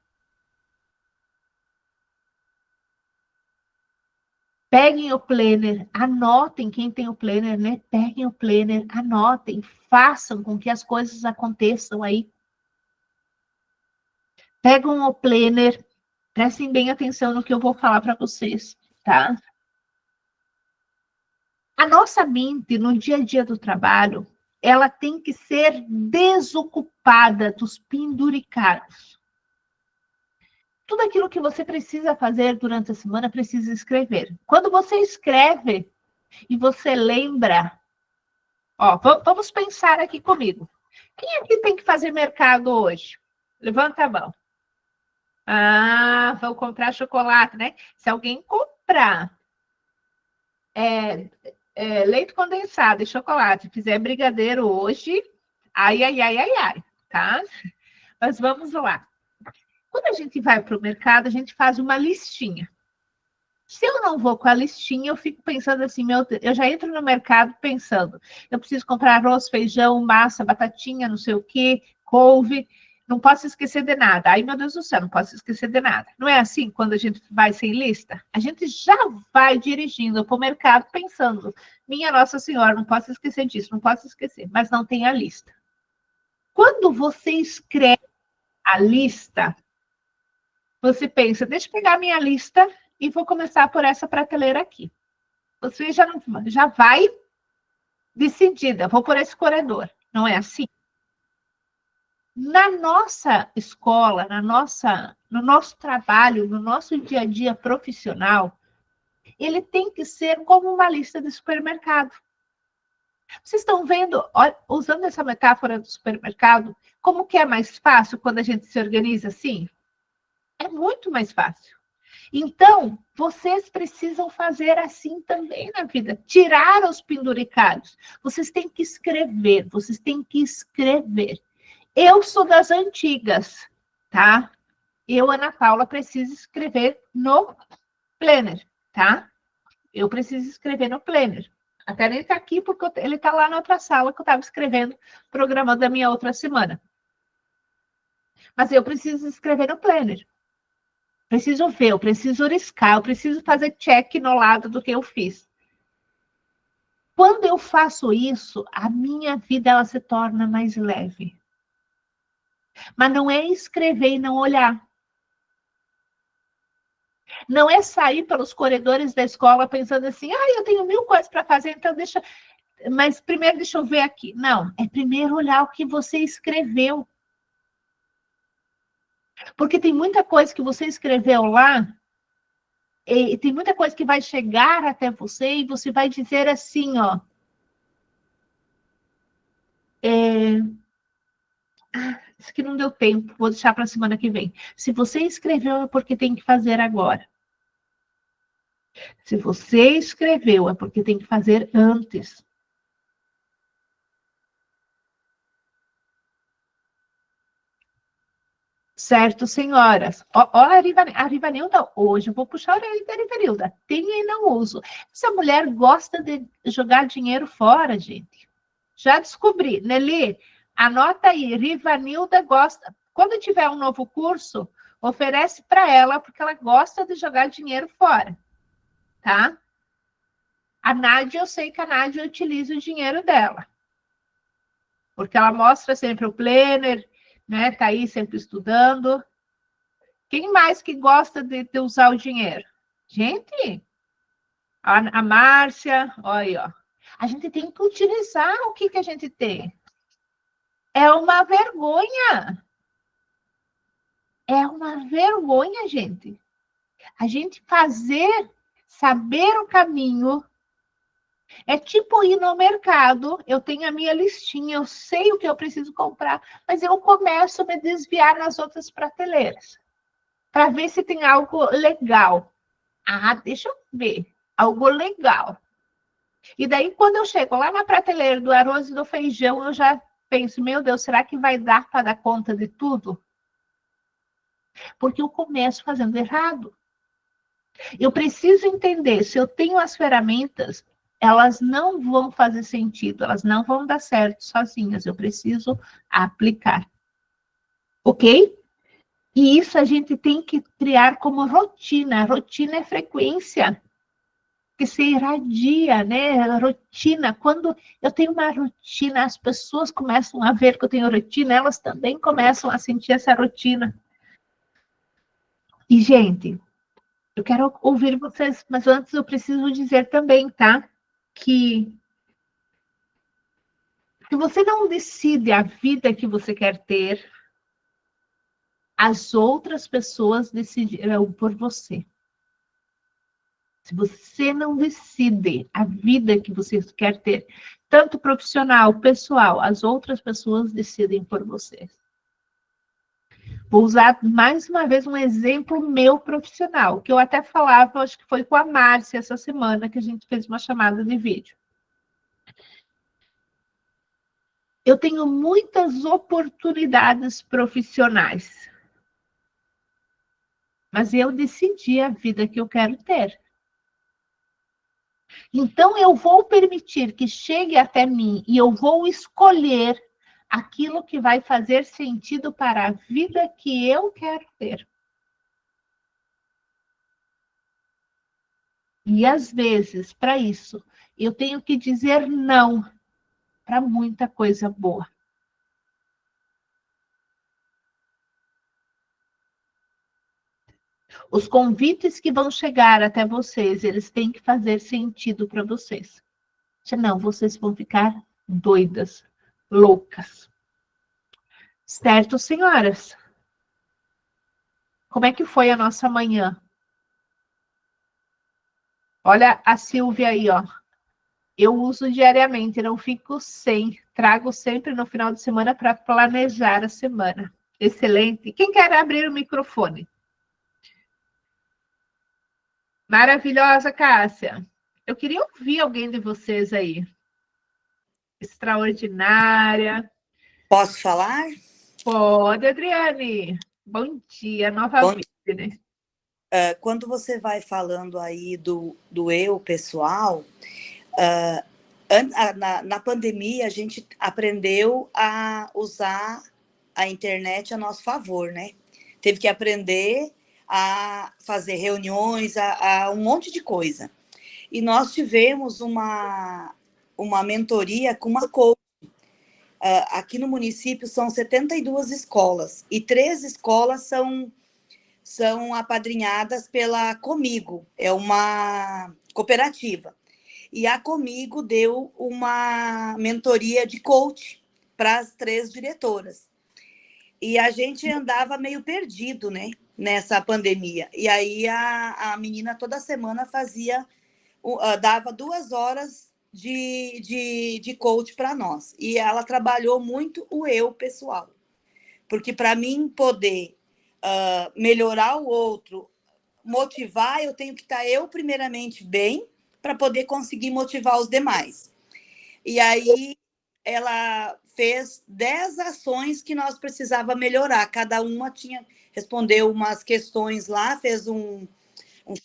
Peguem o planner, anotem, quem tem o planner, né? Peguem o planner, anotem, façam com que as coisas aconteçam aí. Pegam o planner, prestem bem atenção no que eu vou falar para vocês, tá? A nossa mente, no dia a dia do trabalho, ela tem que ser desocupada dos penduricalhos. Tudo aquilo que você precisa fazer durante a semana, precisa escrever. Quando você escreve e você lembra... Ó, vamos pensar aqui comigo. Quem aqui tem que fazer mercado hoje? Levanta a mão. Vou comprar chocolate, né? Se alguém comprar leite condensado e chocolate, fizer brigadeiro hoje, ai, tá? Mas vamos lá. Quando a gente vai para o mercado, a gente faz uma listinha. Se eu não vou com a listinha, eu fico pensando assim, meu Deus, eu já entro no mercado pensando, eu preciso comprar arroz, feijão, massa, batatinha, não sei o quê, couve, não posso esquecer de nada. Ai, meu Deus do céu, não posso esquecer de nada. Não é assim quando a gente vai sem lista? A gente já vai dirigindo para o mercado pensando, minha Nossa Senhora, não posso esquecer disso, não posso esquecer, mas não tem a lista. Quando você escreve a lista, você pensa, deixa eu pegar a minha lista e vou começar por essa prateleira aqui. Você já vai decidida, vou por esse corredor. Não é assim? Na nossa escola, no nosso trabalho, no nosso dia a dia profissional, ele tem que ser como uma lista de supermercado. Vocês estão vendo, usando essa metáfora do supermercado, como que é mais fácil quando a gente se organiza assim? É muito mais fácil. Então, vocês precisam fazer assim também na vida. Tirar os penduricalhos. Vocês têm que escrever, vocês têm que escrever. Eu sou das antigas, tá? Eu, Ana Paula, preciso escrever no planner, tá? Eu preciso escrever no planner. Até ele está aqui porque ele está lá na outra sala que eu estava escrevendo, programando a minha outra semana. Mas eu preciso escrever no planner. Preciso ver, eu preciso riscar, eu preciso fazer check no lado do que eu fiz. Quando eu faço isso, a minha vida ela se torna mais leve. Mas não é escrever e não olhar. Não é sair pelos corredores da escola pensando assim, eu tenho 1000 coisas para fazer, então deixa... Mas primeiro deixa eu ver aqui. Não, é primeiro olhar o que você escreveu. Porque tem muita coisa que você escreveu lá, e tem muita coisa que vai chegar até você e você vai dizer assim, ó. Isso aqui não deu tempo, vou deixar para a semana que vem. Se você escreveu, é porque tem que fazer agora. Se você escreveu, é porque tem que fazer antes. Certo, senhoras? Ó, a Rivanilda, hoje eu vou puxar a orelha da Rivanilda. Tem e não uso. Essa mulher gosta de jogar dinheiro fora, gente. Já descobri. Nelly, anota aí. Rivanilda gosta. Quando tiver um novo curso, oferece para ela, porque ela gosta de jogar dinheiro fora. Tá? A Nádia, eu sei que a Nádia utiliza o dinheiro dela. Porque ela mostra sempre o planner, né? Tá aí sempre estudando. Quem mais que gosta de usar o dinheiro? Gente, a Márcia, olha aí, ó. A gente tem que utilizar o que a gente tem. É uma vergonha. É uma vergonha, gente. A gente saber o caminho. É tipo ir no mercado, eu tenho a minha listinha, eu sei o que eu preciso comprar, mas eu começo a me desviar nas outras prateleiras, para ver se tem algo legal. Ah, deixa eu ver, algo legal. E daí, quando eu chego lá na prateleira do arroz e do feijão, eu já penso, meu Deus, será que vai dar para dar conta de tudo? Porque eu começo fazendo errado. Eu preciso entender, se eu tenho as ferramentas, elas não vão fazer sentido, elas não vão dar certo sozinhas, eu preciso aplicar. Ok? E isso a gente tem que criar como rotina. Rotina é frequência que se irradia, né? Rotina. Quando eu tenho uma rotina, as pessoas começam a ver que eu tenho rotina, elas também começam a sentir essa rotina. E, gente, eu quero ouvir vocês, mas antes eu preciso dizer também, tá? Que se você não decide a vida que você quer ter, as outras pessoas decidirão por você. Se você não decide a vida que você quer ter, tanto profissional, pessoal, as outras pessoas decidem por você. Vou usar mais uma vez um exemplo meu profissional, que eu até falava, acho que foi com a Márcia essa semana, que a gente fez uma chamada de vídeo. Eu tenho muitas oportunidades profissionais, mas eu decidi a vida que eu quero ter. Então, eu vou permitir que chegue até mim e eu vou escolher aquilo que vai fazer sentido para a vida que eu quero ter. E, às vezes, para isso, eu tenho que dizer não para muita coisa boa. Os convites que vão chegar até vocês, eles têm que fazer sentido para vocês. Senão, vocês vão ficar doidas, loucas. Certo, senhoras? Como é que foi a nossa manhã? Olha a Silvia aí, ó. Eu uso diariamente, não fico sem. Trago sempre no final de semana para planejar a semana. Excelente. Quem quer abrir o microfone? Maravilhosa, Cássia. Eu queria ouvir alguém de vocês aí. Extraordinária. Posso falar? Pode, Adriane. Bom dia, novamente, né? Quando você vai falando aí do eu pessoal, na pandemia a gente aprendeu a usar a internet a nosso favor, né? Teve que aprender a fazer reuniões, a um monte de coisa. E nós tivemos uma mentoria com uma coach. Aqui no município são 72 escolas, e 3 escolas são apadrinhadas pela Comigo, é uma cooperativa. E a Comigo deu uma mentoria de coach para as 3 diretoras. E a gente andava meio perdido, né, nessa pandemia. E aí a menina toda semana dava 2 horas de coach para nós. E ela trabalhou muito o eu pessoal. Porque para mim poder melhorar o outro, motivar, eu tenho que estar eu primeiramente bem para poder conseguir motivar os demais. E aí ela fez 10 ações que nós precisava melhorar. Cada uma respondeu umas questões lá, fez um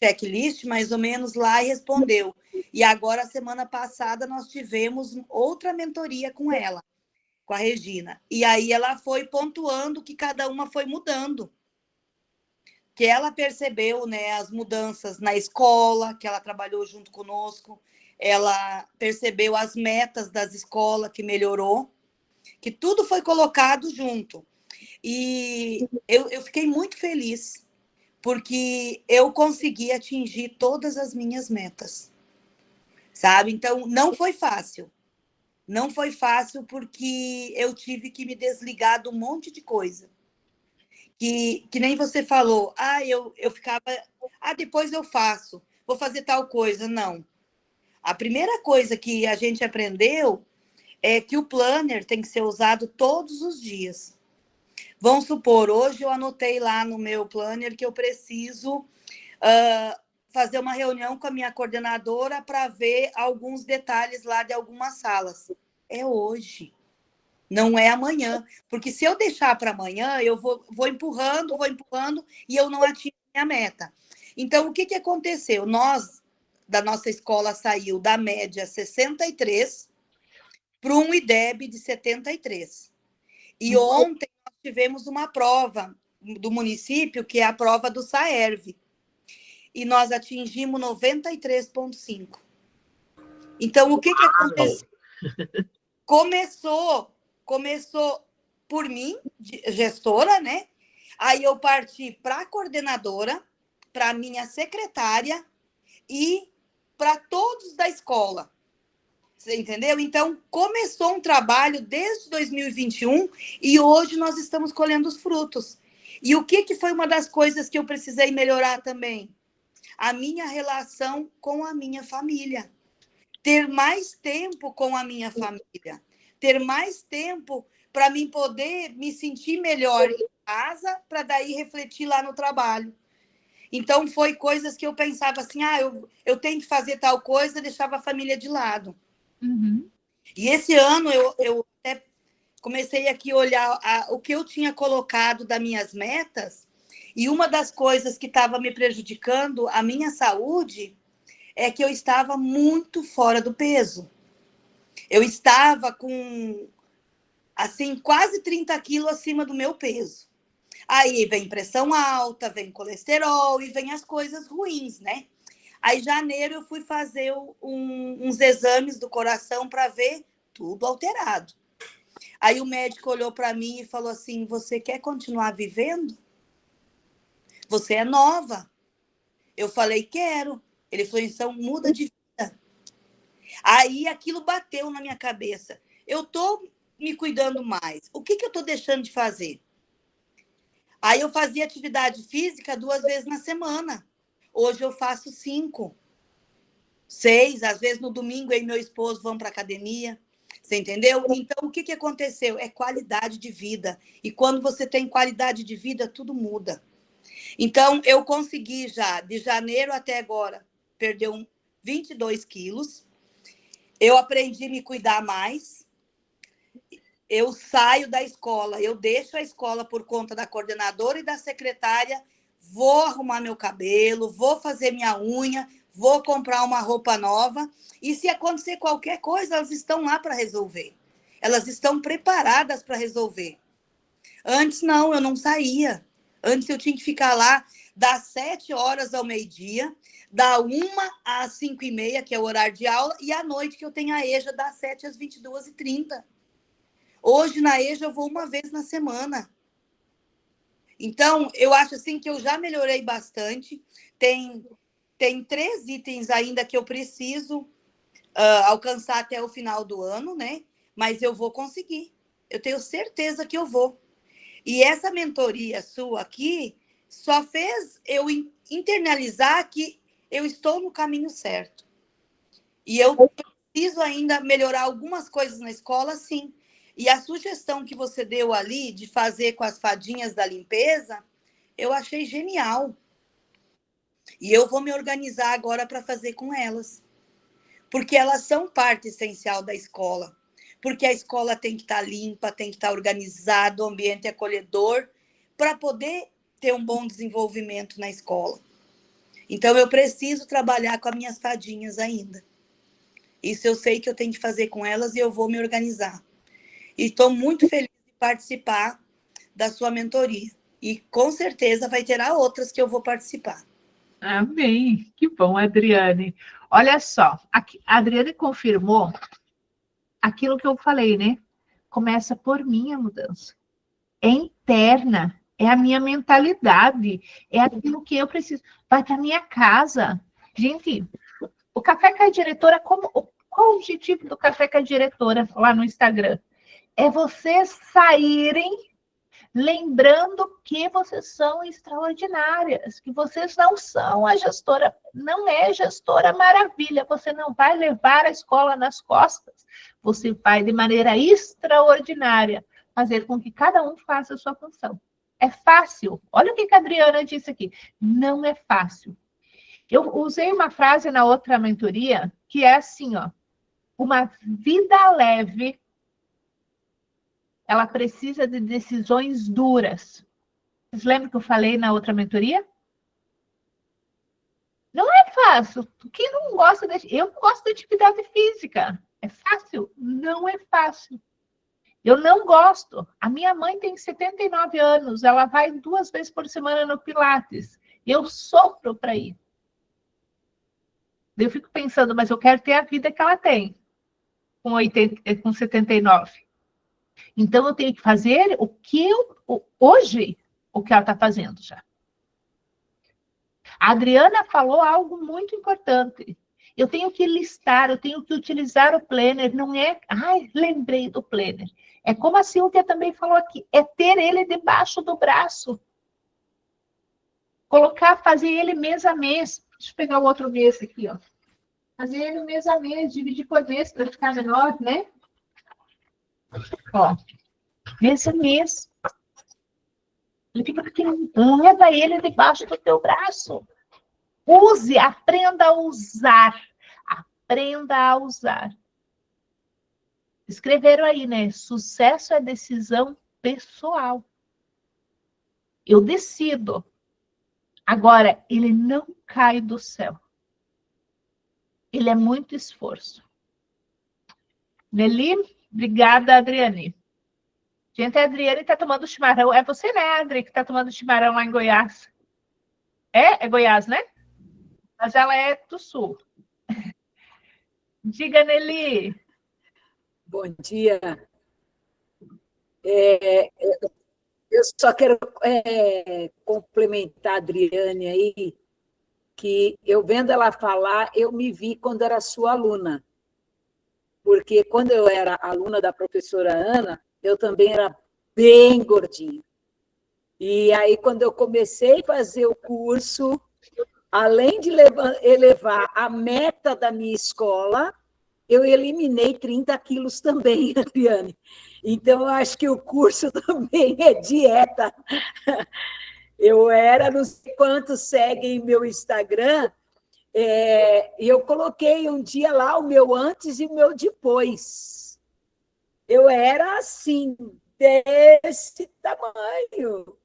checklist mais ou menos lá e respondeu. E agora, semana passada, nós tivemos outra mentoria com ela, com a Regina. E aí ela foi pontuando que cada uma foi mudando. Que ela percebeu, né, as mudanças na escola, que ela trabalhou junto conosco, ela percebeu as metas das escolas, que melhorou, que tudo foi colocado junto. E eu fiquei muito feliz, porque eu consegui atingir todas as minhas metas, sabe? Então, não foi fácil. Não foi fácil porque eu tive que me desligar de um monte de coisa. Que nem você falou, eu ficava, depois eu faço, vou fazer tal coisa. Não. A primeira coisa que a gente aprendeu é que o planner tem que ser usado todos os dias. Vamos supor, hoje eu anotei lá no meu planner que eu preciso fazer uma reunião com a minha coordenadora para ver alguns detalhes lá de algumas salas. É hoje, não é amanhã. Porque se eu deixar para amanhã, eu vou empurrando e eu não atingo a minha meta. Então, o que aconteceu? Nós, da nossa escola, saiu da média 63 para um IDEB de 73. E ontem nós tivemos uma prova do município, que é a prova do SAERV. E nós atingimos 93,5. Então, o que aconteceu? Começou por mim, gestora, né? Aí eu parti para a coordenadora, para a minha secretária e para todos da escola. Você entendeu? Então, começou um trabalho desde 2021 e hoje nós estamos colhendo os frutos. E o que foi uma das coisas que eu precisei melhorar também? A minha relação com a minha família. Ter mais tempo com a minha família. Ter mais tempo para mim poder me sentir melhor em casa, para daí refletir lá no trabalho. Então, foi coisas que eu pensava assim, eu tenho que fazer tal coisa, deixava a família de lado. Uhum. E esse ano eu até comecei aqui a olhar o que eu tinha colocado das minhas metas, e uma das coisas que estava me prejudicando a minha saúde é que eu estava muito fora do peso. Eu estava com, assim, quase 30 quilos acima do meu peso. Aí vem pressão alta, vem colesterol e vem as coisas ruins, né? Aí, em janeiro, eu fui fazer uns exames do coração para ver tudo alterado. Aí o médico olhou para mim e falou assim, você quer continuar vivendo? Você é nova. Eu falei, quero. Ele falou, então muda de vida. Aí aquilo bateu na minha cabeça. Eu estou me cuidando mais. O que eu estou deixando de fazer? Aí eu fazia atividade física 2 vezes na semana. Hoje eu faço 5, 6. Às vezes no domingo eu e meu esposo vamos para a academia. Você entendeu? Então, o que aconteceu? É qualidade de vida. E quando você tem qualidade de vida, tudo muda. Então, eu consegui já, de janeiro até agora, perder 22 quilos. Eu aprendi a me cuidar mais. Eu saio da escola, eu deixo a escola por conta da coordenadora e da secretária, vou arrumar meu cabelo, vou fazer minha unha, vou comprar uma roupa nova, e se acontecer qualquer coisa, elas estão lá para resolver. Elas estão preparadas para resolver. Antes, não, eu não saía. Antes, eu tinha que ficar lá das 7 horas ao meio-dia, da 1 às 5h30, que é o horário de aula, e à noite, que eu tenho a EJA, das 7 às 22h30. Hoje, na EJA, eu vou 1 vez na semana. Então, eu acho assim que eu já melhorei bastante. Tem 3 itens ainda que eu preciso alcançar até o final do ano, né? Mas eu vou conseguir. Eu tenho certeza que eu vou. E essa mentoria sua aqui só fez eu internalizar que eu estou no caminho certo. E eu preciso ainda melhorar algumas coisas na escola, sim. E a sugestão que você deu ali de fazer com as fadinhas da limpeza, eu achei genial. E eu vou me organizar agora para fazer com elas. Porque elas são parte essencial da escola. Porque a escola tem que estar limpa, tem que estar organizada, o ambiente acolhedor, para poder ter um bom desenvolvimento na escola. Então, eu preciso trabalhar com as minhas fadinhas ainda. Isso eu sei que eu tenho que fazer com elas e eu vou me organizar. E estou muito feliz de participar da sua mentoria. E, com certeza, vai ter outras que eu vou participar. Amém. Que bom, Adriane. Olha só, a Adriane confirmou aquilo que eu falei, né? Começa por mim a mudança. É interna, é a minha mentalidade, é aquilo que eu preciso. Vai para minha casa. Gente, o Café com a Diretora, qual o objetivo do Café com a Diretora lá no Instagram? É vocês saírem lembrando que vocês são extraordinárias, que vocês não são a gestora, não é gestora maravilha, você não vai levar a escola nas costas, você vai de maneira extraordinária fazer com que cada um faça a sua função. É fácil. Olha o que a Adriana disse aqui. Não é fácil. Eu usei uma frase na outra mentoria que é assim, ó, uma vida leve, ela precisa de decisões duras. Vocês lembram que eu falei na outra mentoria? Não é fácil. Quem não gosta de... Eu não gosto de atividade física. É fácil? Não é fácil. Eu não gosto. A minha mãe tem 79 anos. Ela vai 2 vezes por semana no Pilates. Eu sofro para ir. Eu fico pensando, mas eu quero ter a vida que ela tem. Com 79. Então, eu tenho que fazer hoje, o que ela está fazendo já. A Adriana falou algo muito importante. Eu tenho que listar, eu tenho que utilizar o planner. Não é, lembrei do planner. É como a Silvia também falou aqui, é ter ele debaixo do braço. Fazer ele mês a mês. Deixa eu pegar o outro mês aqui, ó. Fazer ele mês a mês, dividir por mês para ficar menor, né? Ó, mês a mês. Ele fica pequenininho. Leva ele debaixo do teu braço. Use, aprenda a usar. Aprenda a usar. Escreveram aí, né? Sucesso é decisão pessoal. Eu decido. Agora, ele não cai do céu. Ele é muito esforço. Nelly, obrigada, Adriane. Gente, a Adriane está tomando chimarrão. É você, né, Adri, que está tomando chimarrão lá em Goiás? É Goiás, né? Mas ela é do Sul. Diga, Nelly. Bom dia. Eu só quero complementar a Adriane aí, que eu vendo ela falar, eu me vi quando era sua aluna. Porque quando eu era aluna da professora Ana, eu também era bem gordinha. E aí, quando eu comecei a fazer o curso, além de elevar a meta da minha escola, eu eliminei 30 quilos também, Adriane. Então, eu acho que o curso também é dieta. Eu era, não sei quantos seguem meu Instagram, e eu coloquei um dia lá o meu antes e o meu depois. Eu era assim, desse tamanho.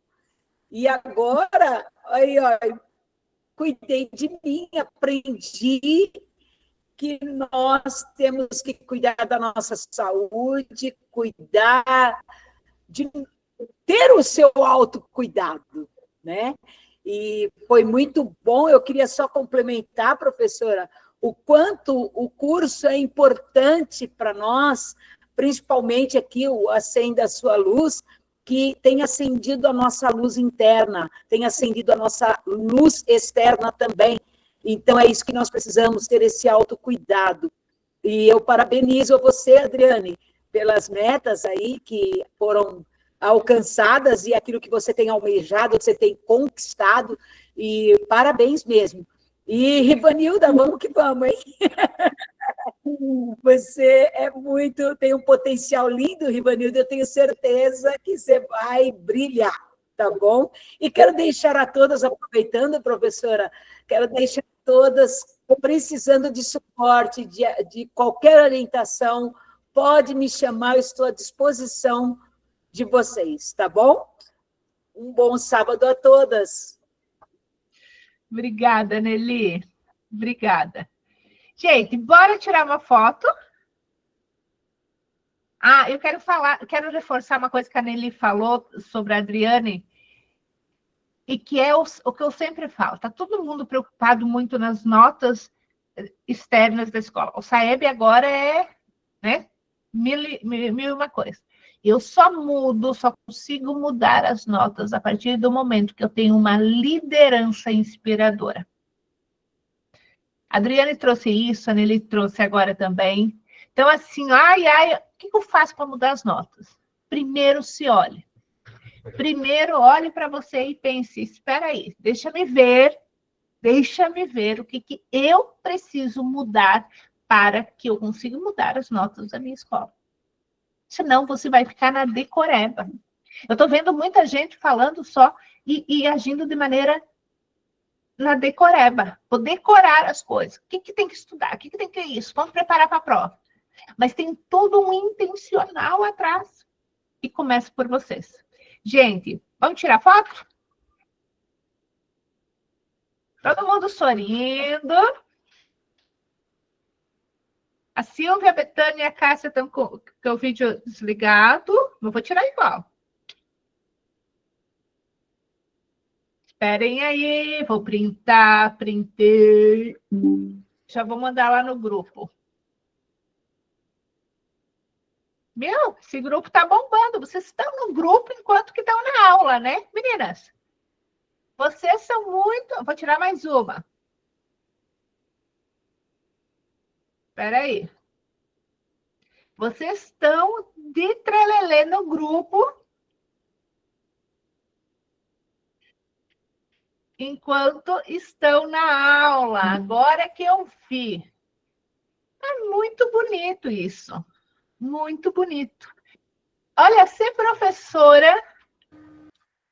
E agora, aí, ó, cuidei de mim, aprendi que nós temos que cuidar da nossa saúde, cuidar de ter o seu autocuidado, né? E foi muito bom. Eu queria só complementar, professora, o quanto o curso é importante para nós, principalmente aqui o Acenda a Sua Luz, que tem acendido a nossa luz interna, tem acendido a nossa luz externa também. Então, é isso que nós precisamos, ter esse autocuidado. E eu parabenizo você, Adriane, pelas metas aí que foram alcançadas e aquilo que você tem almejado, que você tem conquistado, e parabéns mesmo. E, Rivanilda, vamos que vamos, hein? Você tem um potencial lindo, Rivanilda, eu tenho certeza que você vai brilhar, tá bom? E quero deixar a todas, aproveitando, professora, quero deixar todas precisando de suporte, de qualquer orientação, pode me chamar, eu estou à disposição de vocês, tá bom? Um bom sábado a todas. Obrigada, Nelly. Obrigada. Gente, bora tirar uma foto. Eu quero reforçar uma coisa que a Nelly falou sobre a Adriane. e que é o que eu sempre falo, está todo mundo preocupado muito nas notas externas da escola. O SAEB agora é, né, mil e uma coisa. Eu só consigo mudar as notas a partir do momento que eu tenho uma liderança inspiradora. A Adriane trouxe isso, a Nelly trouxe agora também. Então, assim, o que eu faço para mudar as notas? Primeiro se olhe. Primeiro olhe para você e pense, espera aí, deixa-me ver o que eu preciso mudar para que eu consiga mudar as notas da minha escola. Senão, você vai ficar na decoreba. Eu estou vendo muita gente falando só e agindo de maneira na decoreba. Vou decorar as coisas. O que tem que estudar? O que tem que isso? Vamos preparar para a prova. Mas tem todo um intencional atrás. E começa por vocês. Gente, vamos tirar foto? Todo mundo sorrindo. A Silvia, a Betânia e a Cássia estão com o vídeo desligado. Eu vou tirar igual. Esperem aí, vou printar, printei. Já vou mandar lá no grupo. Meu, esse grupo está bombando. Vocês estão no grupo enquanto que estão na aula, né, meninas? Vocês são muito... Vou tirar mais uma. Espera aí. Vocês estão de trelelê no grupo enquanto estão na aula. Agora que eu vi. É muito bonito isso. Muito bonito. Olha, ser professora...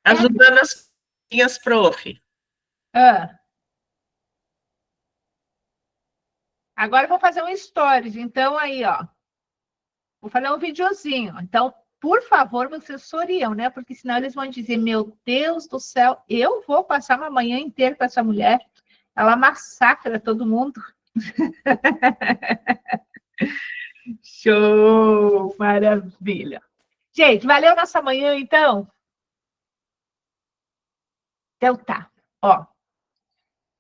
Ajudando as minhas, prof. Agora eu vou fazer um stories. Então, aí, ó. Vou fazer um videozinho. Então, por favor, vocês sorriam, né? Porque senão eles vão dizer, meu Deus do céu, eu vou passar uma manhã inteira com essa mulher. Ela massacra todo mundo. Show! Maravilha! Gente, valeu nossa manhã, então? Então tá. Ó,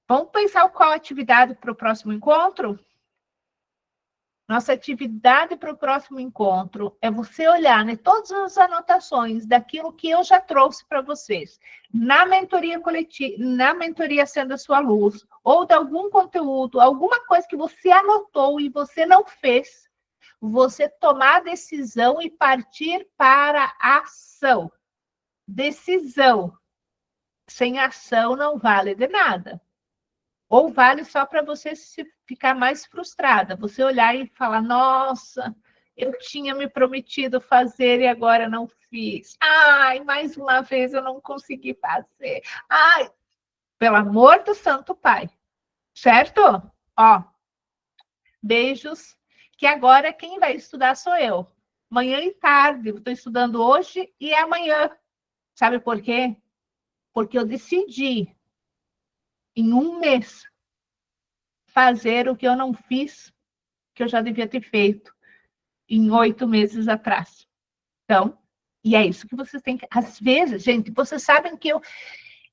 vamos pensar qual atividade para o próximo encontro? Nossa atividade para o próximo encontro é você olhar, né, todas as anotações daquilo que eu já trouxe para vocês, na mentoria coletiva, na mentoria Sendo a Sua Luz, ou de algum conteúdo, alguma coisa que você anotou e você não fez, você tomar a decisão e partir para a ação. Decisão. Sem ação não vale de nada. Ou vale só para você ficar mais frustrada. Você olhar e falar, nossa, eu tinha me prometido fazer e agora não fiz. Ai, mais uma vez eu não consegui fazer. Ai, pelo amor do Santo Pai. Certo? Ó, beijos, que agora quem vai estudar sou eu. Manhã e tarde. Estou estudando hoje e amanhã. Sabe por quê? Porque eu decidi, em um mês, fazer o que eu não fiz, que eu já devia ter feito em 8 meses atrás. Então, e é isso que vocês têm que... Às vezes, gente, vocês sabem que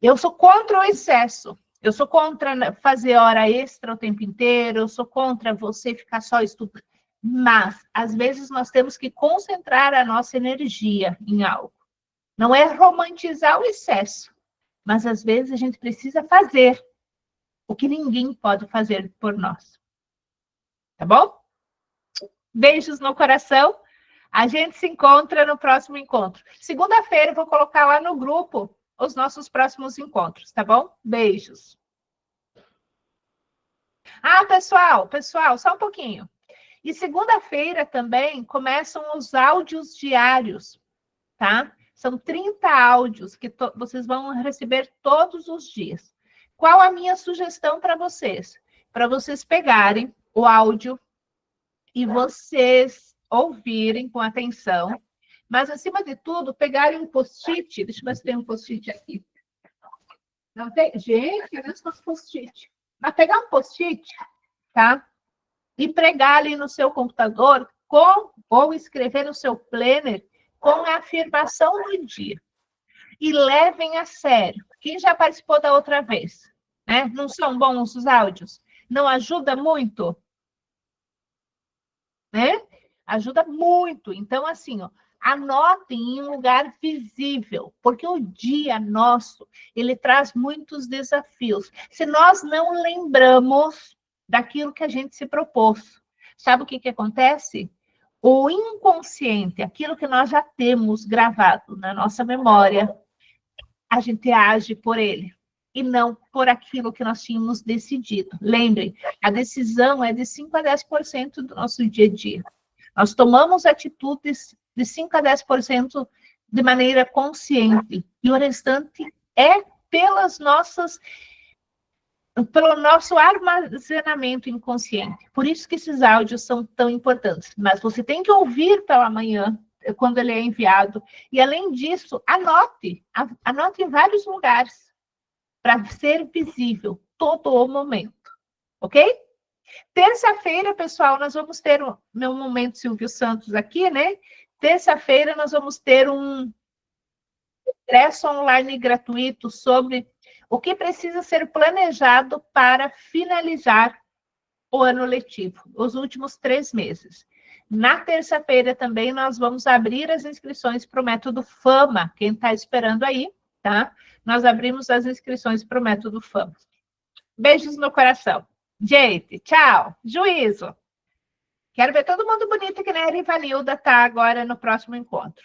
eu sou contra o excesso. Eu sou contra fazer hora extra o tempo inteiro, eu sou contra você ficar só estudando. Mas, às vezes, nós temos que concentrar a nossa energia em algo. Não é romantizar o excesso, mas, às vezes, a gente precisa fazer o que ninguém pode fazer por nós. Tá bom? Beijos no coração. A gente se encontra no próximo encontro. Segunda-feira eu vou colocar lá no grupo os nossos próximos encontros, tá bom? Beijos. Ah, pessoal, só um pouquinho. E segunda-feira também começam os áudios diários, tá? São 30 áudios que vocês vão receber todos os dias. Qual a minha sugestão para vocês? Para vocês pegarem o áudio e vocês ouvirem com atenção, mas, acima de tudo, pegarem um post-it. Deixa eu ver se tem um post-it aqui. Não tem? Gente, cadê os post-it? Mas pegar um post-it, tá? E pregar ali no seu computador ou escrever no seu planner com a afirmação do dia. E levem a sério, porque Quem já participou da outra vez? Né? Não são bons os áudios? Não ajuda muito? Né? Ajuda muito. Então, assim, ó, anotem em um lugar visível, porque o dia nosso, ele traz muitos desafios. Se nós não lembramos daquilo que a gente se propôs, sabe o que que acontece? O inconsciente, aquilo que nós já temos gravado na nossa memória, a gente age por ele e não por aquilo que nós tínhamos decidido. Lembrem, a decisão é de 5 a 10% do nosso dia a dia. Nós tomamos atitudes de 5 a 10% de maneira consciente, e o restante é pelo nosso armazenamento inconsciente. Por isso que esses áudios são tão importantes. Mas você tem que ouvir pela manhã, quando ele é enviado. E, além disso, anote em vários lugares, para ser visível todo o momento. Ok? Terça-feira, pessoal, nós vamos ter o meu momento Silvio Santos aqui, né? Terça-feira nós vamos ter um congresso online gratuito sobre o que precisa ser planejado para finalizar o ano letivo, os últimos 3 meses. Na terça-feira também nós vamos abrir as inscrições para o método FAMA. Quem está esperando aí, tá? Nós abrimos as inscrições para o método FAMA. Beijos no coração. Gente, tchau. Juízo. Quero ver todo mundo bonito que nem a Rivanilda tá agora no próximo encontro.